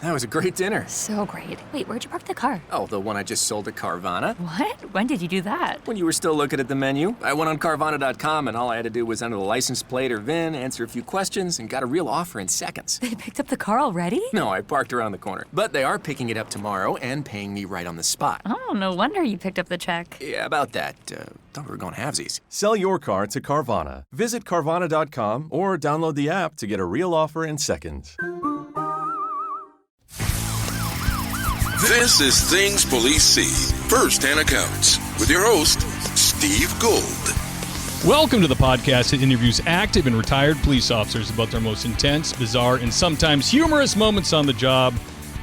That was a great dinner. So great. Wait, where'd you park the car? Oh, the one I just sold to Carvana. What? When did you do that? When you were still looking at the menu. I went on Carvana.com and all I had to do was enter the license plate or VIN, answer a few questions, and got a real offer in seconds. They picked up the car already? No, I parked around the corner. But they are picking it up tomorrow and paying me right on the spot. Oh, no wonder you picked up the check. Yeah, about that. Thought we were going halvesies. Sell your car to Carvana. Visit Carvana.com or download the app to get a real offer in seconds. This is Things Police See, First-Hand Accounts, with your host, Steve Gould. Welcome to the podcast that interviews active and retired police officers about their most intense, bizarre, and sometimes humorous moments on the job.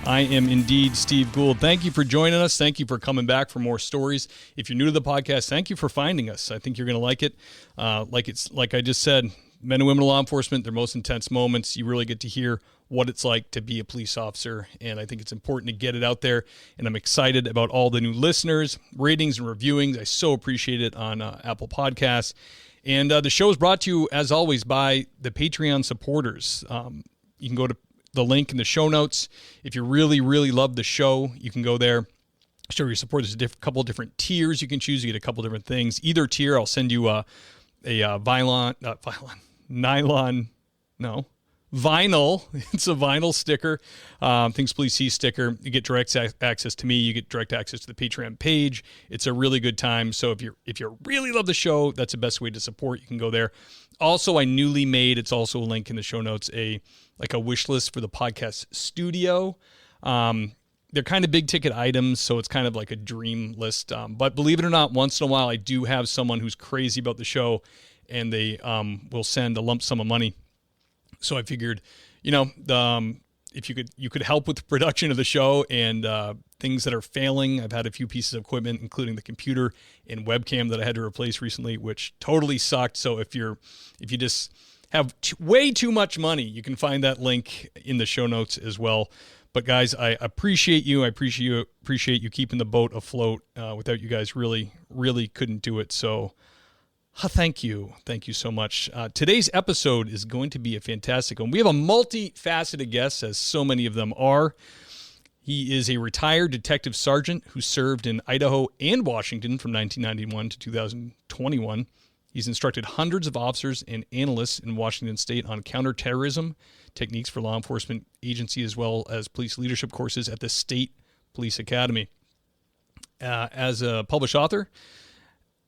I am indeed Steve Gould. Thank you for joining us. Thank you for coming back for more stories. If you're new to the podcast, thank you for finding us. I think you're going to like it. Like I just said, men and women in law enforcement, their most intense moments. You really get to hear what it's like to be a police officer, and I think it's important to get it out there, and I'm excited about all the new listeners, ratings, and reviewings. I so appreciate it on Apple Podcasts, and the show is brought to you, as always, by the Patreon supporters. You can go to the link in the show notes. If you really, really love the show, you can go there, show your support. There's a couple different tiers you can choose. You get a couple different things. Either tier, I'll send you a vinyl. It's a vinyl sticker, Things Police See sticker. You get direct access to me. You get direct access to the Patreon page. It's a really good time. So if you really love the show, that's the best way to support. You can go there. Also, I newly made, it's also a link in the show notes, a wish list for the podcast studio. They're kind of big ticket items, so it's kind of like a dream list. But believe it or not, once in a while, I do have someone who's crazy about the show, and they will send a lump sum of money. So I figured, if you could help with the production of the show and things that are failing. I've had a few pieces of equipment, including the computer and webcam that I had to replace recently, which totally sucked. So if you just have way too much money, you can find that link in the show notes as well. But guys, I appreciate you. I appreciate you keeping the boat afloat. Without you guys, really, really couldn't do it. So thank you. Thank you so much. Today's episode is going to be a fantastic one. We have a multifaceted guest, as so many of them are. He is a retired detective sergeant who served in Idaho and Washington from 1991 to 2021. He's instructed hundreds of officers and analysts in Washington State on counter-terrorism techniques for law enforcement agency, as well as police leadership courses at the State Police Academy. As a published author,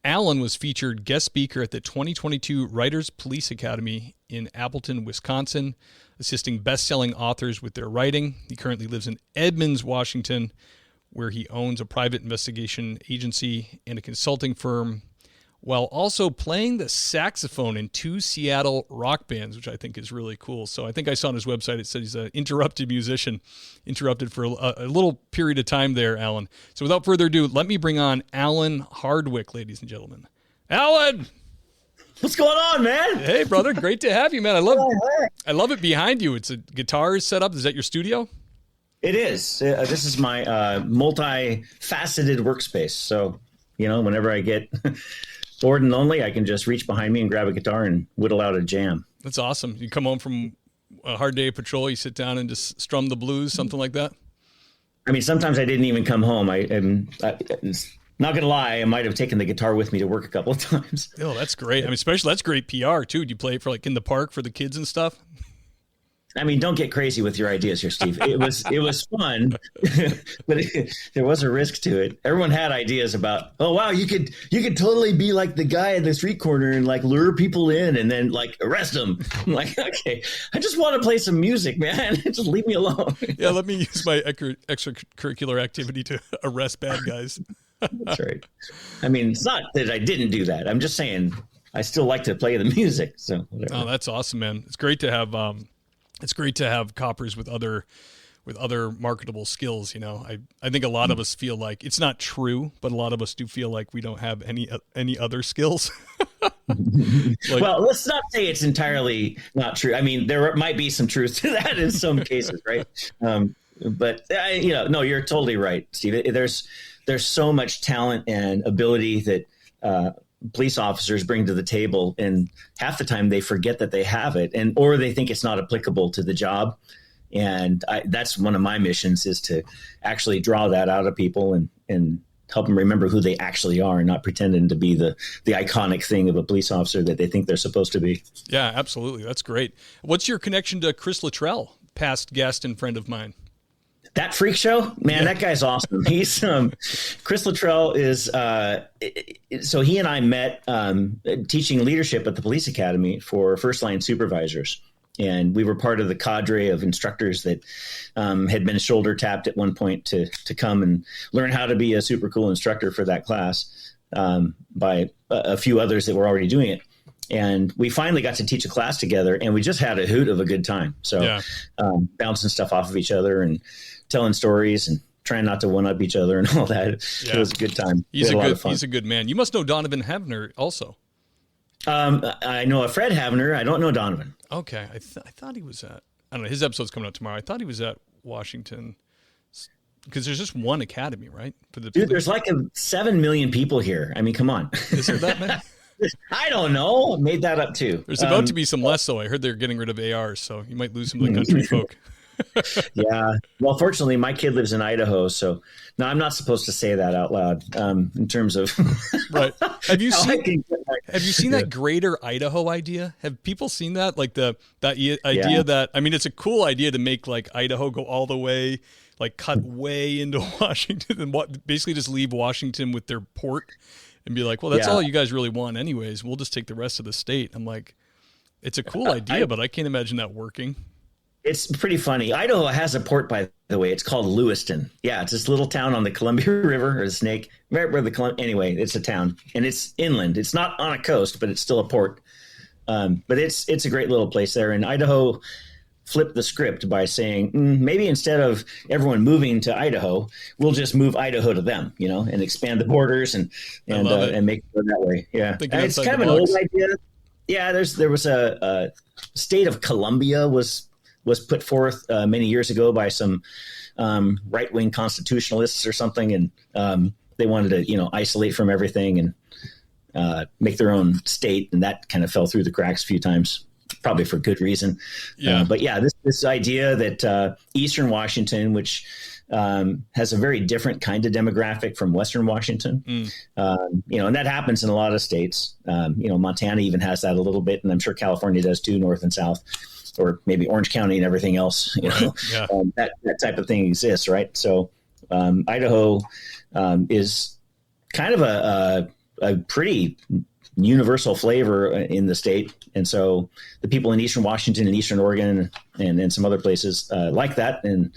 Alan was featured guest speaker at the 2022 Writers Police Academy in Appleton, Wisconsin, assisting best-selling authors with their writing. He currently lives in Edmonds, Washington, where he owns a private investigation agency and a consulting firm, while also playing the saxophone in 2 Seattle rock bands, which I think is really cool. So I think I saw on his website, it said he's an interrupted musician, interrupted for a little period of time there, Alan. So without further ado, let me bring on Alan Hardwick, ladies and gentlemen. Alan! What's going on, man? Hey, brother. Great to have you, man. I love it behind you. It's a guitar set up. Is that your studio? It is. This is my multi-faceted workspace. So, whenever I get bored and lonely, I can just reach behind me and grab a guitar and whittle out a jam. That's awesome. You come home from a hard day of patrol, you sit down and just strum the blues, something like that? I mean, sometimes I didn't even come home. I'm not going to lie, I might have taken the guitar with me to work a couple of times. Oh, that's great. I mean, especially that's great PR, too. Do you play it for in the park for the kids and stuff? I mean, don't get crazy with your ideas here, Steve. It was fun, but there was a risk to it. Everyone had ideas about, oh wow, you could totally be like the guy in the street corner and lure people in and then arrest them. I'm like, okay, I just want to play some music, man. Just leave me alone. Yeah, let me use my extracurricular activity to arrest bad guys. That's right. I mean, it's not that I didn't do that. I'm just saying I still like to play the music. So whatever. Oh, that's awesome, man. It's great to have. It's great to have coppers with other marketable skills. I think a lot of us feel like it's not true, but a lot of us do feel like we don't have any other skills. Well, let's not say it's entirely not true. I mean, there might be some truth to that in some cases, right? But no, you're totally right, Steve. There's so much talent and ability that police officers bring to the table, and half the time they forget that they have it, or they think it's not applicable to the job. And that's one of my missions, is to actually draw that out of people and help them remember who they actually are, and not pretending to be the iconic thing of a police officer that they think they're supposed to be. Yeah, absolutely. That's great. What's your connection to Chris Luttrell, past guest and friend of mine? That freak show, man, That guy's awesome. He's Chris Luttrell is so he and I met teaching leadership at the police academy for first line supervisors. And we were part of the cadre of instructors that had been shoulder tapped at one point to come and learn how to be a super cool instructor for that class by a few others that were already doing it. And we finally got to teach a class together, and we just had a hoot of a good time. So bouncing stuff off of each other and telling stories and trying not to one-up each other and all that. It was a good time. He's a good man. You must know Donovan Hebner also. I know a Fred Havner. I don't know Donovan. Okay. I thought he was at, I don't know, his episode's coming out tomorrow. I thought he was at Washington, because there's just one academy, right? Dude, there's like 7 million people here. I mean, come on. Is there that many? I don't know. I made that up too. There's about to be some less, though. I heard they're getting rid of ARs, so you might lose some of the country folk. Yeah. Well, fortunately, my kid lives in Idaho, so no, I'm not supposed to say that out loud. In terms of right. Have you seen that Greater Idaho idea? Have people seen that? Like that idea that, I mean, it's a cool idea to make like Idaho go all the way, like cut way into Washington, and basically just leave Washington with their port and be like, well, that's all you guys really want, anyways. We'll just take the rest of the state. I'm like, it's a cool idea, but I can't imagine that working. It's pretty funny. Idaho has a port, by the way. It's called Lewiston. Yeah, it's this little town on the Columbia River, or the Snake, right where the Columbia. Anyway, it's a town, and it's inland. It's not on a coast, but it's still a port. But it's a great little place there. And Idaho flipped the script by saying, maybe instead of everyone moving to Idaho, we'll just move Idaho to them, and expand the borders and make it go that way. Yeah, it's kind of an old idea. Yeah, there was a state of Columbia was put forth many years ago by some right-wing constitutionalists or something, and they wanted to, isolate from everything and make their own state, and that kind of fell through the cracks a few times, probably for good reason. Yeah. But yeah, this idea that Eastern Washington, which has a very different kind of demographic from Western Washington, and that happens in a lot of states. Montana even has that a little bit, and I'm sure California does too, north and south. Or maybe Orange County and everything else, that type of thing exists, right? So Idaho is kind of a pretty universal flavor in the state, and so the people in Eastern Washington and Eastern Oregon and some other places like that, and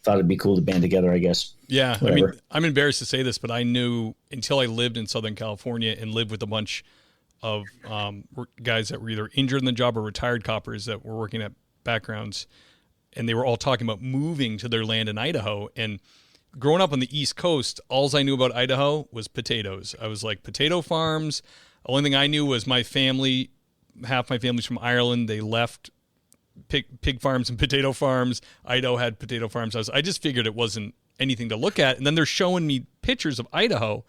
thought it'd be cool to band together, I guess. Yeah, whatever. I mean, I'm embarrassed to say this, but I knew until I lived in Southern California and lived with a bunch of guys that were either injured in the job or retired coppers that were working at backgrounds, and they were all talking about moving to their land in Idaho. And growing up on the East Coast, all I knew about Idaho was potatoes. I was like, potato farms. The only thing I knew was my family, half my family's from Ireland. They left pig farms and potato farms. Idaho had potato farms. I just figured it wasn't anything to look at. And then they're showing me pictures of Idaho.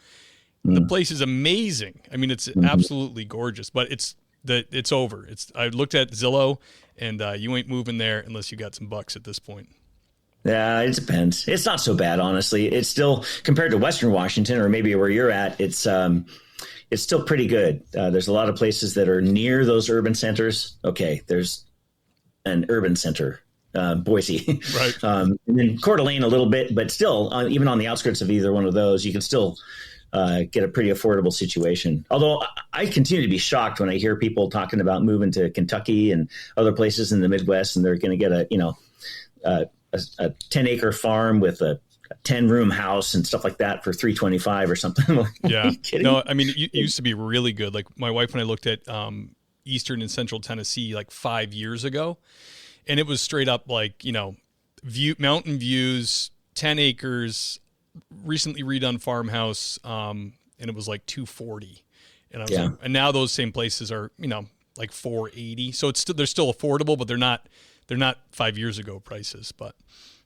The place is amazing. I mean, it's absolutely gorgeous, but it's over. I looked at Zillow, and you ain't moving there unless you got some bucks at this point. Yeah, it depends. It's not so bad, honestly. It's still, compared to Western Washington or maybe where you're at, it's still pretty good. There's a lot of places that are near those urban centers. Okay, there's an urban center, Boise, right, and then Coeur d'Alene a little bit, but still, even on the outskirts of either one of those, you can still get a pretty affordable situation. Although I continue to be shocked when I hear people talking about moving to Kentucky and other places in the Midwest, and they're going to get a 10-acre farm with a 10-room house and stuff like that for $325 or something. Yeah, no, I mean, it used to be really good. Like my wife and I looked at Eastern and Central Tennessee like 5 years ago, and it was straight up like mountain views, 10 acres. Recently redone farmhouse, and it was like $240, and I was like, and now those same places are like $480. So they're still affordable, but they're not 5 years ago prices. But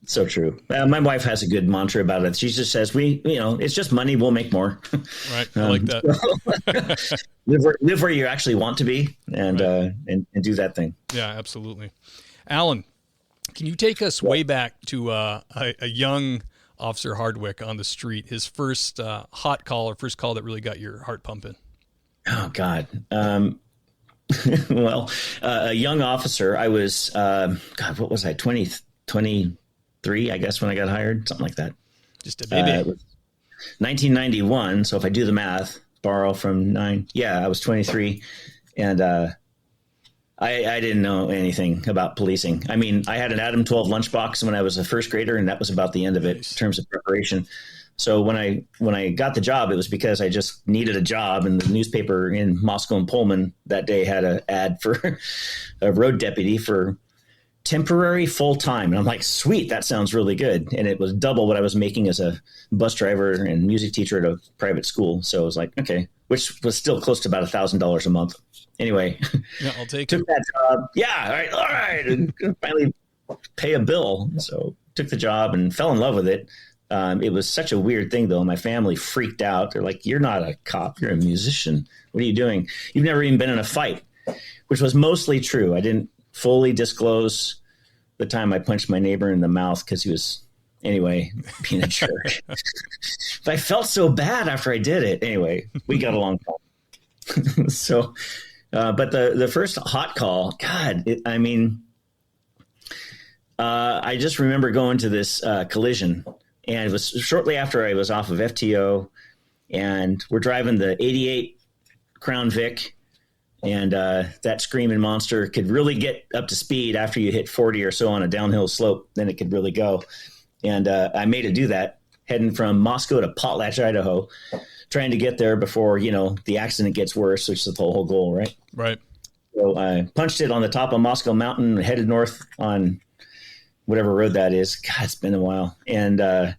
so true. My wife has a good mantra about it. She just says, it's just money. We'll make more. Right. I like that. live where you actually want to be, and do that thing. Yeah, absolutely. Alan, Can you take us way back to a young Officer Hardwick on the street, his first hot call or first call that really got your heart pumping? Oh, God. Well, a young officer, I was, what was I, 23, I guess, when I got hired, something like that. Just a baby. It was 1991. So if I do the math, borrow from 9. Yeah, I was 23. And I didn't know anything about policing. I mean, I had an Adam 12 lunchbox when I was a first grader, and that was about the end of it in terms of preparation. So when I got the job, it was because I just needed a job, and the newspaper in Moscow and Pullman that day had an ad for a road deputy for temporary full time. And I'm like, sweet, that sounds really good. And it was double what I was making as a bus driver and music teacher at a private school. So I was like, okay, which was still close to about $1,000 a month. Anyway, Yeah, I'll take took it. that job. Yeah, all right, and finally pay a bill. So took the job and fell in love with it. It was such a weird thing, though. My family freaked out. They're like, "You're not a cop. You're a musician. What are you doing? You've never even been in a fight," which was mostly true. I didn't fully disclose the time I punched my neighbor in the mouth because he was, anyway, being a jerk. But I felt so bad after I did it. Anyway, we got along fine. So. But the first hot call, God, I just remember going to this collision, and it was shortly after I was off of FTO, and we're driving the 88 Crown Vic, and that screaming monster could really get up to speed after you hit 40 or so on a downhill slope. Then it could really go. And I made it do that, heading from Moscow to Potlatch, Idaho, trying to get there before, the accident gets worse, which is the whole goal, right? Right. So I punched it on the top of Moscow Mountain, headed north on whatever road that is. God, it's been a while. And I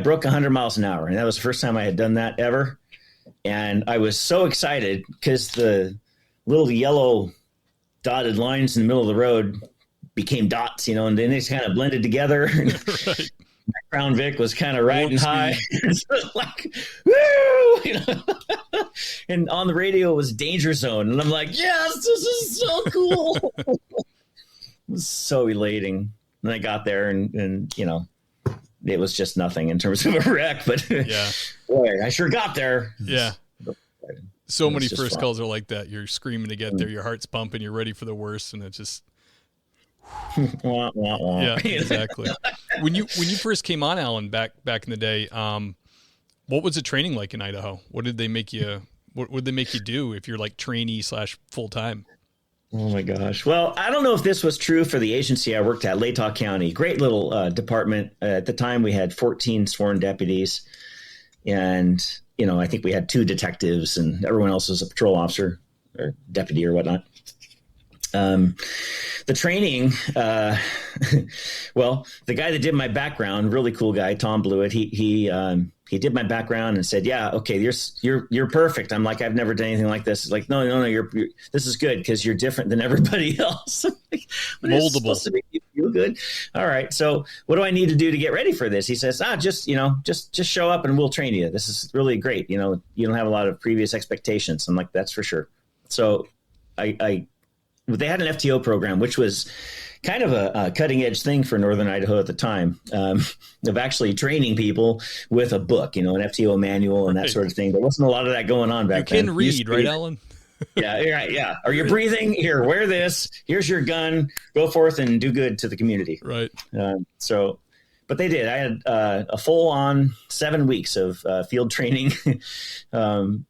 broke 100 miles an hour. And that was the first time I had done that ever. And I was so excited because the little yellow dotted lines in the middle of the road became dots, and then they just kind of blended together. Right. Crown Vic was kind of riding high. Like, woo! And on the radio it was Danger Zone. And I'm like, yes, this is so cool. It was so elating. And I got there and it was just nothing in terms of a wreck. But Yeah. boy, I sure got there. Yeah. So many just first fun. calls are like that. You're screaming to get there. Your heart's pumping. You're ready for the worst. And it's just, Wah, wah, wah. yeah, exactly. When you first came on, Alan, back in the day, what was the training like in Idaho? What did they make you? What would they make you do if you're like trainee / full time? Oh my gosh. Well, I don't know if this was true for the agency I worked at, Latah County. Great little department. At the time, we had 14 sworn deputies, and I think we had 2 detectives, and everyone else was a patrol officer or deputy or whatnot. The training, well, the guy that did my background, really cool guy, Tom Blewett, he did my background and said, yeah, okay, you're perfect. I'm like, I've never done anything like this. It's like, no, you're this is good because you're different than everybody else. Like, Moldable. Supposed to make you feel good. All right. So what do I need to do to get ready for this? He says, just show up and we'll train you. This is really great. You don't have a lot of previous expectations. I'm like, that's for sure. So they had an FTO program, which was kind of a cutting edge thing for Northern Idaho at the time, of actually training people with a book, an FTO manual and that sort of thing. There wasn't a lot of that going on back then. You can read, right, Alan? Yeah, you're right. Yeah. Are you breathing? Here, wear this. Here's your gun. Go forth and do good to the community. Right. But they did. I had a full on 7 weeks of field training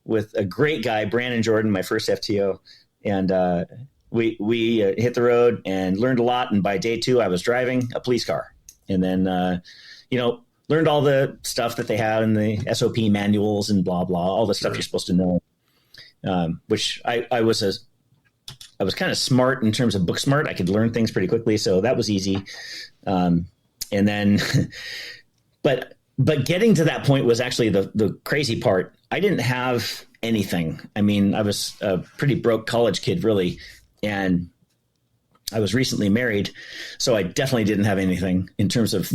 with a great guy, Brandon Jordan, my first FTO. And, we hit the road and learned a lot. And by day 2, I was driving a police car. And then, learned all the stuff that they had in the SOP manuals and blah, blah, all the stuff you're supposed to know, which I was kind of smart in terms of book smart. I could learn things pretty quickly. So that was easy. And then, but getting to that point was actually the crazy part. I didn't have anything. I mean, I was a pretty broke college kid, really. And I was recently married, so I definitely didn't have anything in terms of,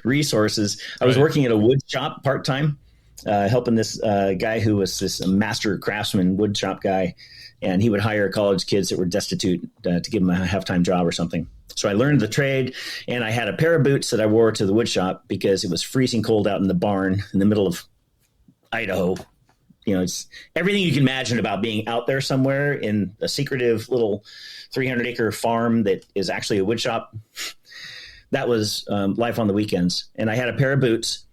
resources. I was working at a wood shop part-time, helping this guy who was this master craftsman wood shop guy. and he would hire college kids that were destitute to give them a half-time job or something. So I learned the trade, and I had a pair of boots that I wore to the wood shop because it was freezing cold out in the barn in the middle of Idaho. It's everything you can imagine about being out there somewhere in a secretive little 300-acre farm that is actually a wood shop. That was life on the weekends. And I had a pair of boots,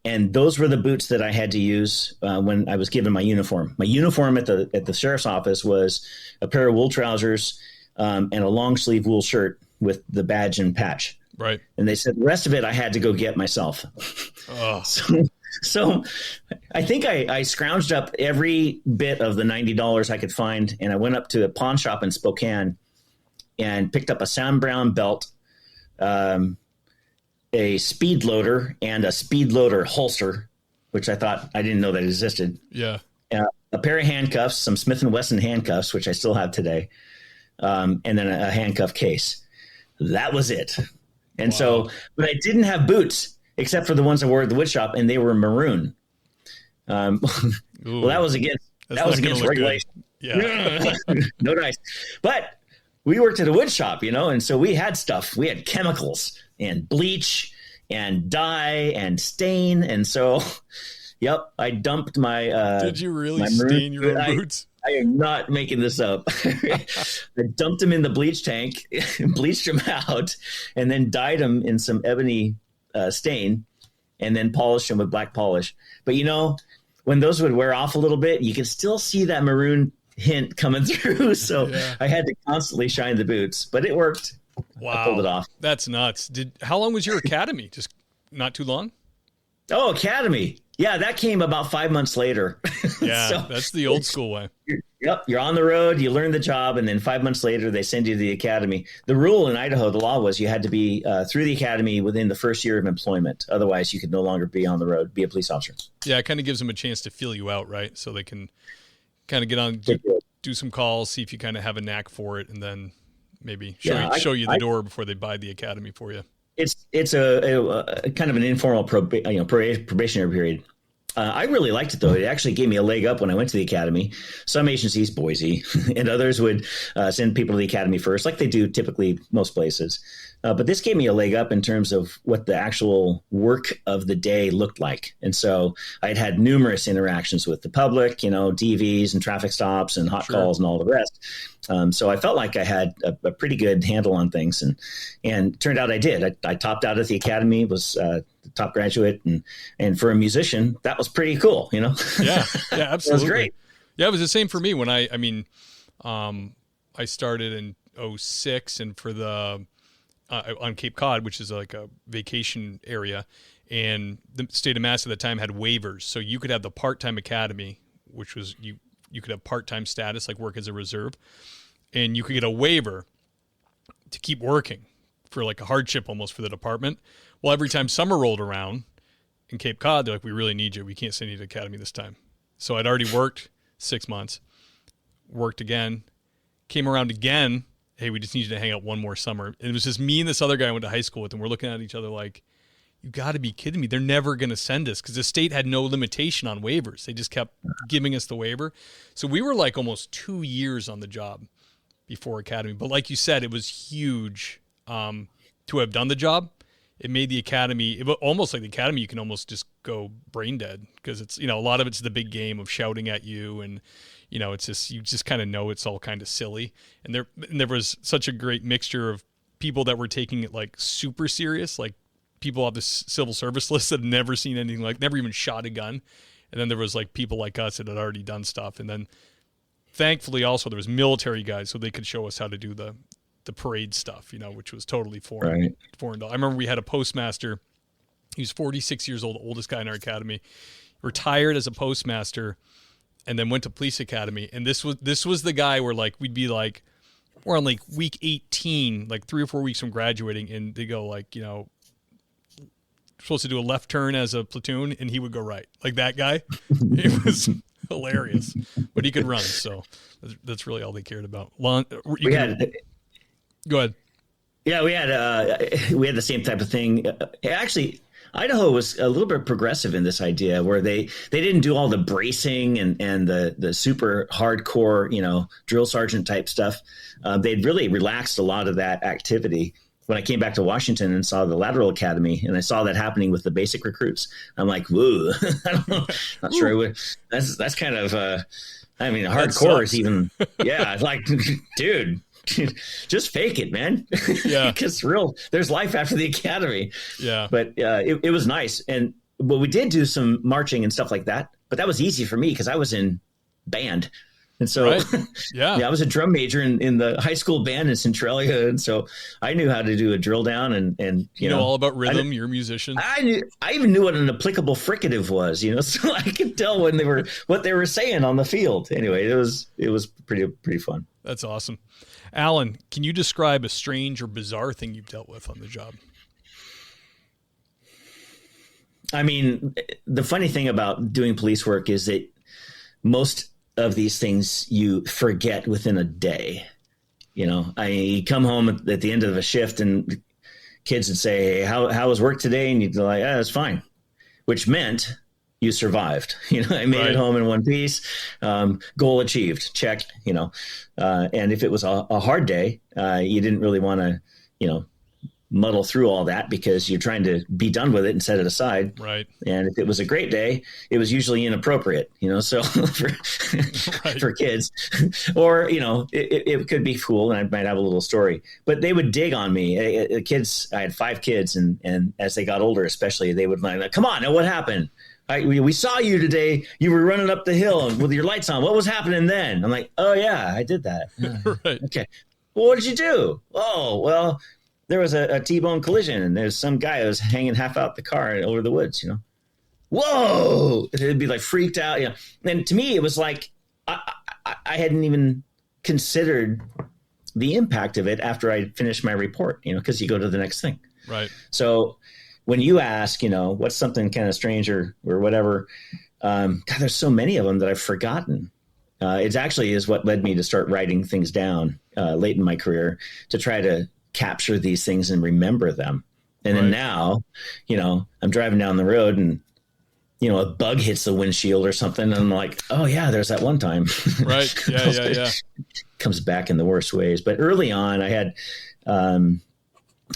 and those were the boots that I had to use when I was given my uniform. My uniform at the sheriff's office was a pair of wool trousers and a long sleeve wool shirt with the badge and patch. Right. And they said the rest of it I had to go get myself. Oh. So I think I scrounged up every bit of the $90 I could find, and I went up to a pawn shop in Spokane and picked up a Sam Brown belt, a speed loader, and a speed loader holster, which I didn't know that existed. Yeah. A pair of handcuffs, some Smith & Wesson handcuffs, which I still have today, and then a handcuff case. That was it. And so, but I didn't have boots except for the ones I wore at the wood shop, and they were maroon. Well, that was against regulation. Yeah. No dice. But we worked at a wood shop, and so we had stuff. We had chemicals and bleach and dye and stain. And so, yep, I dumped my Did you really stain your own boots? I am not making this up. I dumped them in the bleach tank, bleached them out, and then dyed them in some ebony stain, and then polished them with black polish. But when those would wear off a little bit, you could still see that maroon hint coming through. So I had to constantly shine the boots, but it worked. Wow. I pulled it off. That's nuts. How long was your academy? Just not too long? Oh, academy. Yeah, that came about 5 months later. Yeah, So that's the old school way. You're on the road, you learn the job, and then 5 months later, they send you to the academy. The rule in Idaho, the law was you had to be through the academy within the first year of employment. Otherwise, you could no longer be on the road, be a police officer. Yeah, it kind of gives them a chance to feel you out, right? So they can kind of get on, do some calls, see if you kind of have a knack for it, and then maybe show you the door before they buy the academy for you. It's a kind of an informal probationary period. I really liked it, though. It actually gave me a leg up when I went to the academy. Some agencies, Boise, and others would send people to the academy first, like they do typically most places. But this gave me a leg up in terms of what the actual work of the day looked like. And so I'd had numerous interactions with the public, DVs and traffic stops and hot calls and all the rest. So I felt like I had a pretty good handle on things, and turned out I did. I topped out at the academy, was the top graduate, and for a musician, that was pretty cool, Yeah, absolutely. It was great. Yeah, it was the same for me when I started in 2006, and for the on Cape Cod, which is like a vacation area, and the state of Mass at the time had waivers, so you could have the part-time academy, which was you could have part-time status, like work as a reserve, and you could get a waiver to keep working for like a hardship almost for the department. Well, every time summer rolled around in Cape Cod, they're like, we really need you. We can't send you to the academy this time. So I'd already worked 6 months, worked again, came around again. Hey, we just need you to hang out one more summer. And it was just me and this other guy I went to high school with, and we're looking at each other like, you got to be kidding me. They're never going to send us, because the state had no limitation on waivers. They just kept giving us the waiver. So we were like almost 2 years on the job before academy. But like you said, it was huge to have done the job. It made the academy, almost like the academy, you can almost just go brain dead, because it's, a lot of it's the big game of shouting at you, and it's just, you just kind of know it's all kind of silly. And there was such a great mixture of people that were taking it like super serious, like people off the civil service list that had never seen anything, like never even shot a gun. And then there was like people like us that had already done stuff. And then thankfully also there was military guys, so they could show us how to do the parade stuff, which was totally foreign. Right. Foreign. I remember we had a postmaster. He was 46 years old, the oldest guy in our academy, retired as a postmaster, and then went to police academy. And this was the guy where like we'd be like, we're on like week 18, like 3 or 4 weeks from graduating, and they go like, supposed to do a left turn as a platoon, and he would go right, like that guy. It was hilarious, but he could run, so that's really all they cared about. Go ahead. Yeah, we had the same type of thing. Actually, Idaho was a little bit progressive in this idea where they didn't do all the bracing and the super hardcore, drill sergeant type stuff. They'd really relaxed a lot of that activity. When I came back to Washington and saw the Lateral Academy, and I saw that happening with the basic recruits, I'm like, whoa, I don't know, not sure I would. That's kind of, hardcore is even, yeah, like, dude, just fake it, man. Yeah, because there's life after the academy. Yeah, but it was nice, but we did do some marching and stuff like that. But that was easy for me because I was in band. And so, right. Yeah, I was a drum major in the high school band in Centralia, and so I knew how to do a drill down, and you know all about rhythm. You're a musician. I even knew what an applicable fricative was, so I could tell what they were saying on the field. Anyway, it was pretty fun. That's awesome. Alan, can you describe a strange or bizarre thing you've dealt with on the job? I mean, the funny thing about doing police work is that most of these things you forget within a day. You come home at the end of a shift and kids would say, hey, how was work today? And you'd be like, it's fine, which meant you survived. I made it home in one piece. Goal achieved. Check. And if it was a hard day, you didn't really want to, muddle through all that because you're trying to be done with it and set it aside. Right. And if it was a great day, it was usually inappropriate, so for kids, or, it could be cool. And I might have a little story, but they would dig on me. I had 5 kids. And as they got older, especially, they would like, come on, now what happened? We saw you today. You were running up the hill with your lights on. What was happening then? I'm like, oh yeah, I did that. Right. Okay. Well, what did you do? Oh, well, there was a T-bone collision, and there's some guy who was hanging half out the car over the woods, Whoa! It'd be like freaked out, And to me, it was like I hadn't even considered the impact of it after I finished my report, because you go to the next thing. Right. So when you ask, what's something kind of strange or whatever, God, there's so many of them that I've forgotten. It actually is what led me to start writing things down late in my career to try to capture these things and remember them. And then now, I'm driving down the road and, a bug hits the windshield or something. And I'm like, oh yeah, there's that one time. Right. Yeah. Comes back in the worst ways. But early on I had, I don't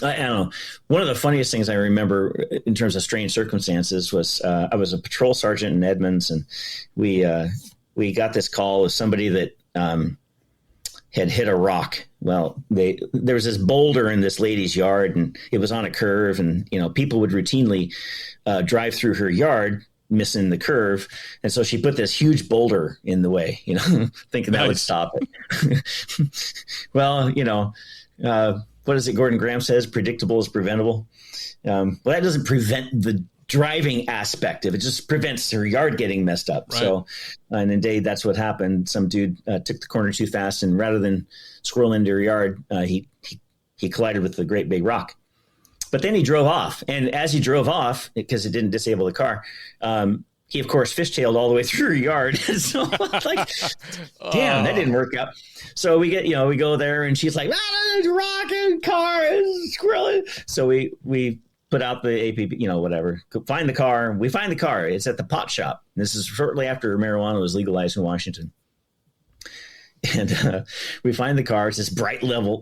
know, one of the funniest things I remember in terms of strange circumstances was I was a patrol sergeant in Edmonds, and we got this call of somebody that had hit a rock. Well, there was this boulder in this lady's yard, and it was on a curve, and people would routinely drive through her yard missing the curve, and so she put this huge boulder in the way, thinking that would stop it. Well, what is it Gordon Graham says? Predictable is preventable. Well, that doesn't prevent the driving aspect of it, just prevents her yard getting messed up. Right. So, and indeed, that's what happened. Some dude took the corner too fast, and rather than squirrel into her yard, he collided with the great big rock. But then he drove off, and as he drove off, because it didn't disable the car, he of course fishdtailed all the way through her yard. So like, damn, that didn't work out. So we go there, and she's like, rock and car and squirrel. So we put out the APB, whatever, find the car. We find the car. It's at the pot shop. This is shortly after marijuana was legalized in Washington. And we find the car. It's this bright yellow,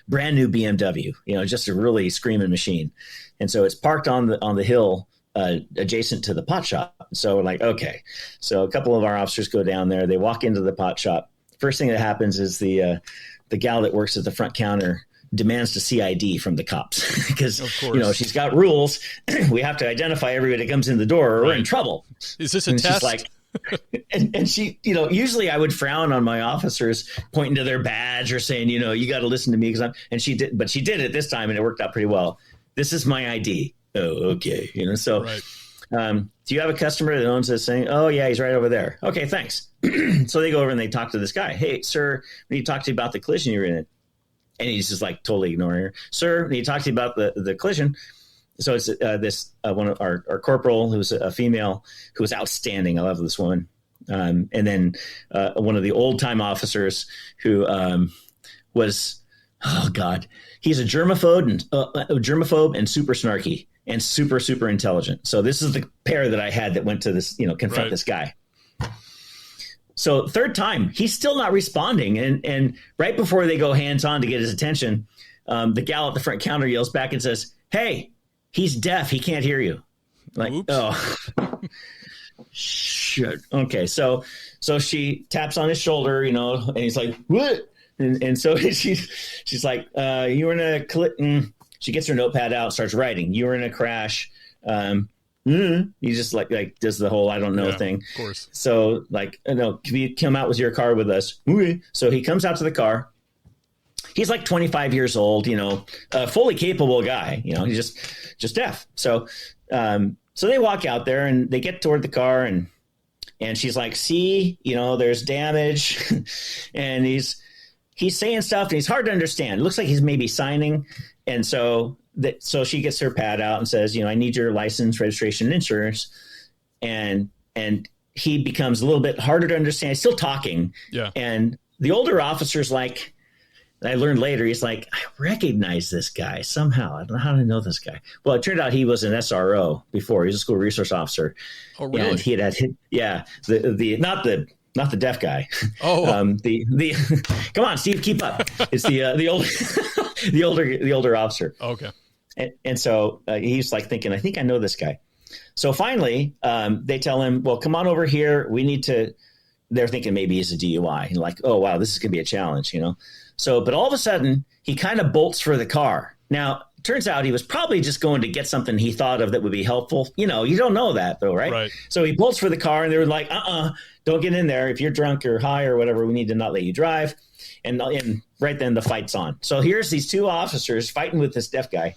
brand new BMW, just a really screaming machine. And so it's parked on the hill adjacent to the pot shop. So we're like, okay. So a couple of our officers go down there. They walk into the pot shop. First thing that happens is the gal that works at the front counter demands to see ID from the cops because, she's got rules. We have to identify everybody that comes in the door or we're in trouble. Is this a test? She's like, and she, usually I would frown on my officers pointing to their badge or saying, you got to listen to me but she did it this time and it worked out pretty well. This is my ID. Oh, okay. So, right. Do you have a customer that owns this thing? Oh yeah, he's right over there. Okay, thanks. So they go over and they talk to this guy. Hey, sir, we need to talk to you about the collision you were in. And he's just like totally ignoring her. Sir, we need to talk to you about the collision. So it's this one of our corporal, who's a female, who was outstanding. I love this woman. And then one of the old time officers who was, oh God, he's a germaphobe and super snarky. and super, super intelligent. So this is the pair that I had that went to this, confront this guy. So third time, he's still not responding. And right before they go hands on to get his attention, the gal at the front counter yells back and says, "Hey, he's deaf. He can't hear you." Like, oops. Oh, shit. Okay. So she taps on his shoulder, and he's like, "What?" And so she's like, "You were in a she gets her notepad out, starts writing. "You were in a crash." He just like does the whole I don't know thing. Of course. So like, no, can you come out with your car with us? So he comes out to the car. He's like 25 years old, a fully capable guy. He's just deaf. So they walk out there and they get toward the car and she's like, "See, there's damage," and he's saying stuff and he's hard to understand. It looks like he's maybe signing, and so she gets her pad out and says, "I need your license, registration, and insurance." And he becomes a little bit harder to understand. He's still talking. Yeah. And the older officer's like, I learned later, he's like, "I recognize this guy somehow. I don't know how to know this guy." Well, it turned out he was an SRO before. He was a school resource officer. Oh, really? And he had the not the deaf guy. Oh, the come on, Steve, keep up. It's the older officer. Okay. And so he's like thinking, I think I know this guy. So finally, they tell him, "Well, come on over here. We need to." They're thinking maybe he's a DUI. And like, oh wow, this is gonna be a challenge, So, but all of a sudden, he kind of bolts for the car. Now, turns out he was probably just going to get something he thought of that would be helpful. You don't know that though, right? Right. So he bolts for the car, and they were like, "Don't get in there. If you're drunk or high or whatever, we need to not let you drive." And right then the fight's on. So here's these two officers fighting with this deaf guy,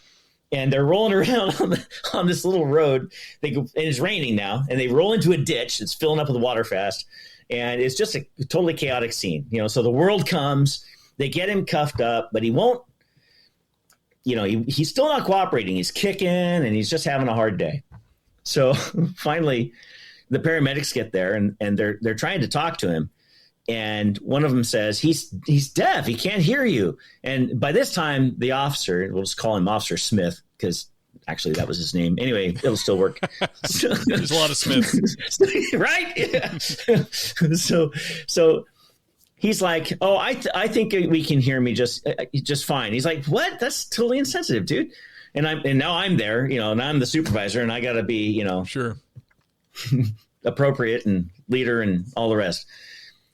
and they're rolling around on this little road. And it's raining now, and they roll into a ditch. It's filling up with water fast, and it's just a totally chaotic scene. So the world comes. They get him cuffed up, but he won't. He's still not cooperating. He's kicking, and he's just having a hard day. So finally, the paramedics get there, and they're trying to talk to him. And one of them says, he's deaf. He can't hear you. And by this time, the officer, we'll just call him Officer Smith, because actually that was his name. Anyway, it'll still work. There's a lot of Smiths. Right? Yeah. So he's like, "Oh, I think we can hear me just fine." He's like, "What? That's totally insensitive, dude." And now I'm there, and I'm the supervisor, and I got to be, Sure, appropriate and leader and all the rest.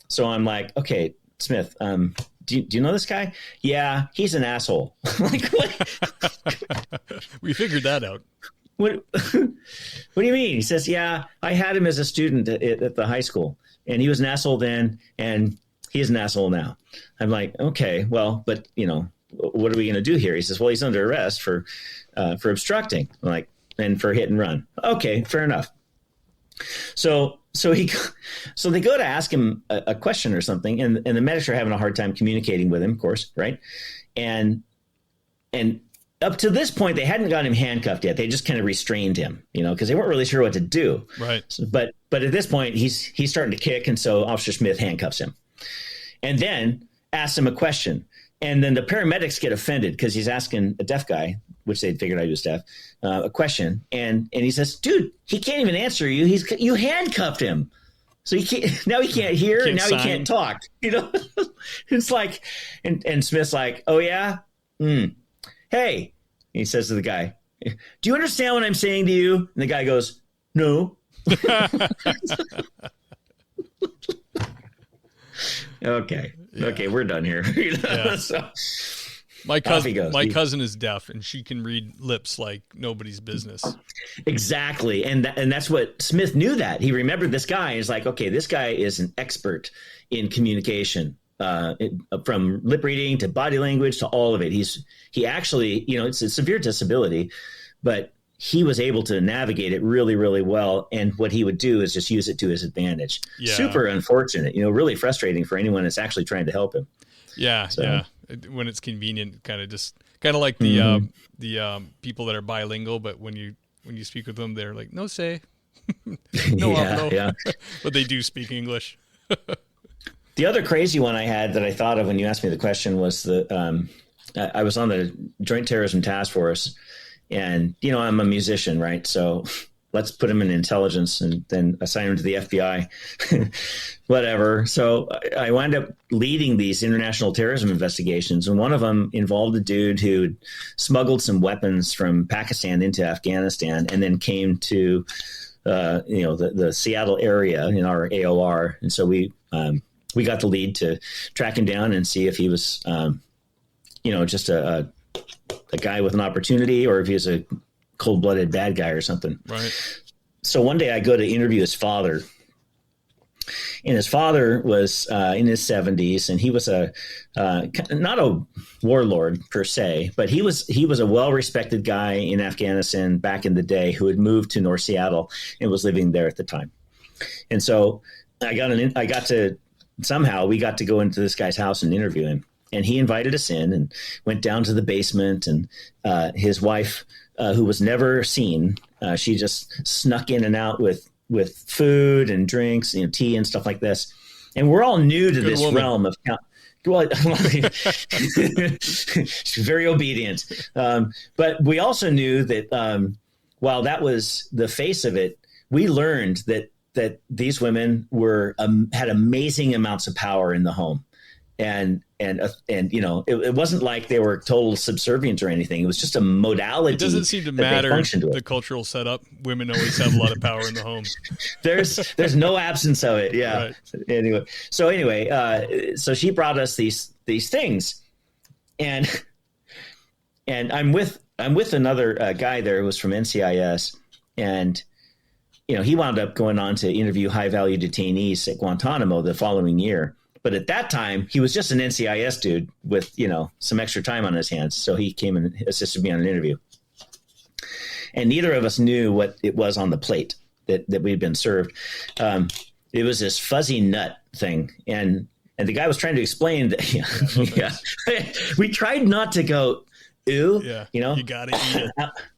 So I'm like, "Okay, Smith, do you know this guy?" "Yeah, he's an asshole." Like, what? We figured that out. What do you mean? He says, "Yeah, I had him as a student at the high school, and he was an asshole then, and he's an asshole now." I'm like, "Okay, well, but what are we going to do here?" He says, "Well, he's under arrest for obstructing," and for hit and run. Okay, fair enough. So they go to ask him a question or something, and the medics are having a hard time communicating with him, of course, right? And up to this point, they hadn't got him handcuffed yet. They just kind of restrained him, because they weren't really sure what to do. Right. So, but at this point, he's starting to kick, and so Officer Smith handcuffs him, and then asks him a question. And then the paramedics get offended because he's asking a deaf guy, which they'd figured out he was deaf, a question. And he says, "Dude, he can't even answer you. You handcuffed him. So he can't hear, and now he can't talk." It's like, and Smith's like, "Oh yeah? Hey," he says to the guy, "Do you understand what I'm saying to you?" And the guy goes, "No." Okay, we're done here. Yeah. So, my cousin is deaf, and she can read lips like nobody's business. Exactly, and that's what Smith knew. That he remembered this guy. He's like, okay, this guy is an expert in communication, from lip reading to body language to all of it. He actually, it's a severe disability, but he was able to navigate it really, really well. And what he would do is just use it to his advantage. Yeah. Super unfortunate, really frustrating for anyone that's actually trying to help him. Yeah. So, yeah. When it's convenient, kind of like the people that are bilingual, but when you speak with them, they're like, "No say." No, yeah. But they do speak English. The other crazy one I had that I thought of when you asked me the question was I was on the Joint Terrorism Task Force, And, I'm a musician, right? So let's put him in intelligence and then assign him to the FBI, whatever. So I wound up leading these international terrorism investigations. And one of them involved a dude who smuggled some weapons from Pakistan into Afghanistan and then came to, the Seattle area in our AOR. And so we got the lead to track him down and see if he was, just a guy with an opportunity or if he was a cold-blooded bad guy or something. Right. So one day I go to interview his father, and his father was in his 70s, and he was not a warlord per se, but he was a well-respected guy in Afghanistan back in the day who had moved to North Seattle and was living there at the time. And so we got to go into this guy's house and interview him. And he invited us in and went down to the basement, and his wife, who was never seen, she just snuck in and out with food and drinks, tea and stuff like this. And we're all new to this realm of she's very obedient. But we also knew that while that was the face of it, we learned that these women had amazing amounts of power in the home. And it wasn't like they were total subservient or anything. It was just a modality. It doesn't seem to matter the cultural setup. Women always have a lot of power in the home. There's no absence of it. Yeah. Right. So she brought us these things, and I'm with another guy there who was from NCIS, and he wound up going on to interview high value detainees at Guantanamo the following year. But at that time, he was just an NCIS dude with, some extra time on his hands. So he came and assisted me on an interview. And neither of us knew what it was on the plate that we'd been served. It was this fuzzy nut thing. And the guy was trying to explain that, we tried not to go, ooh, you got to eat it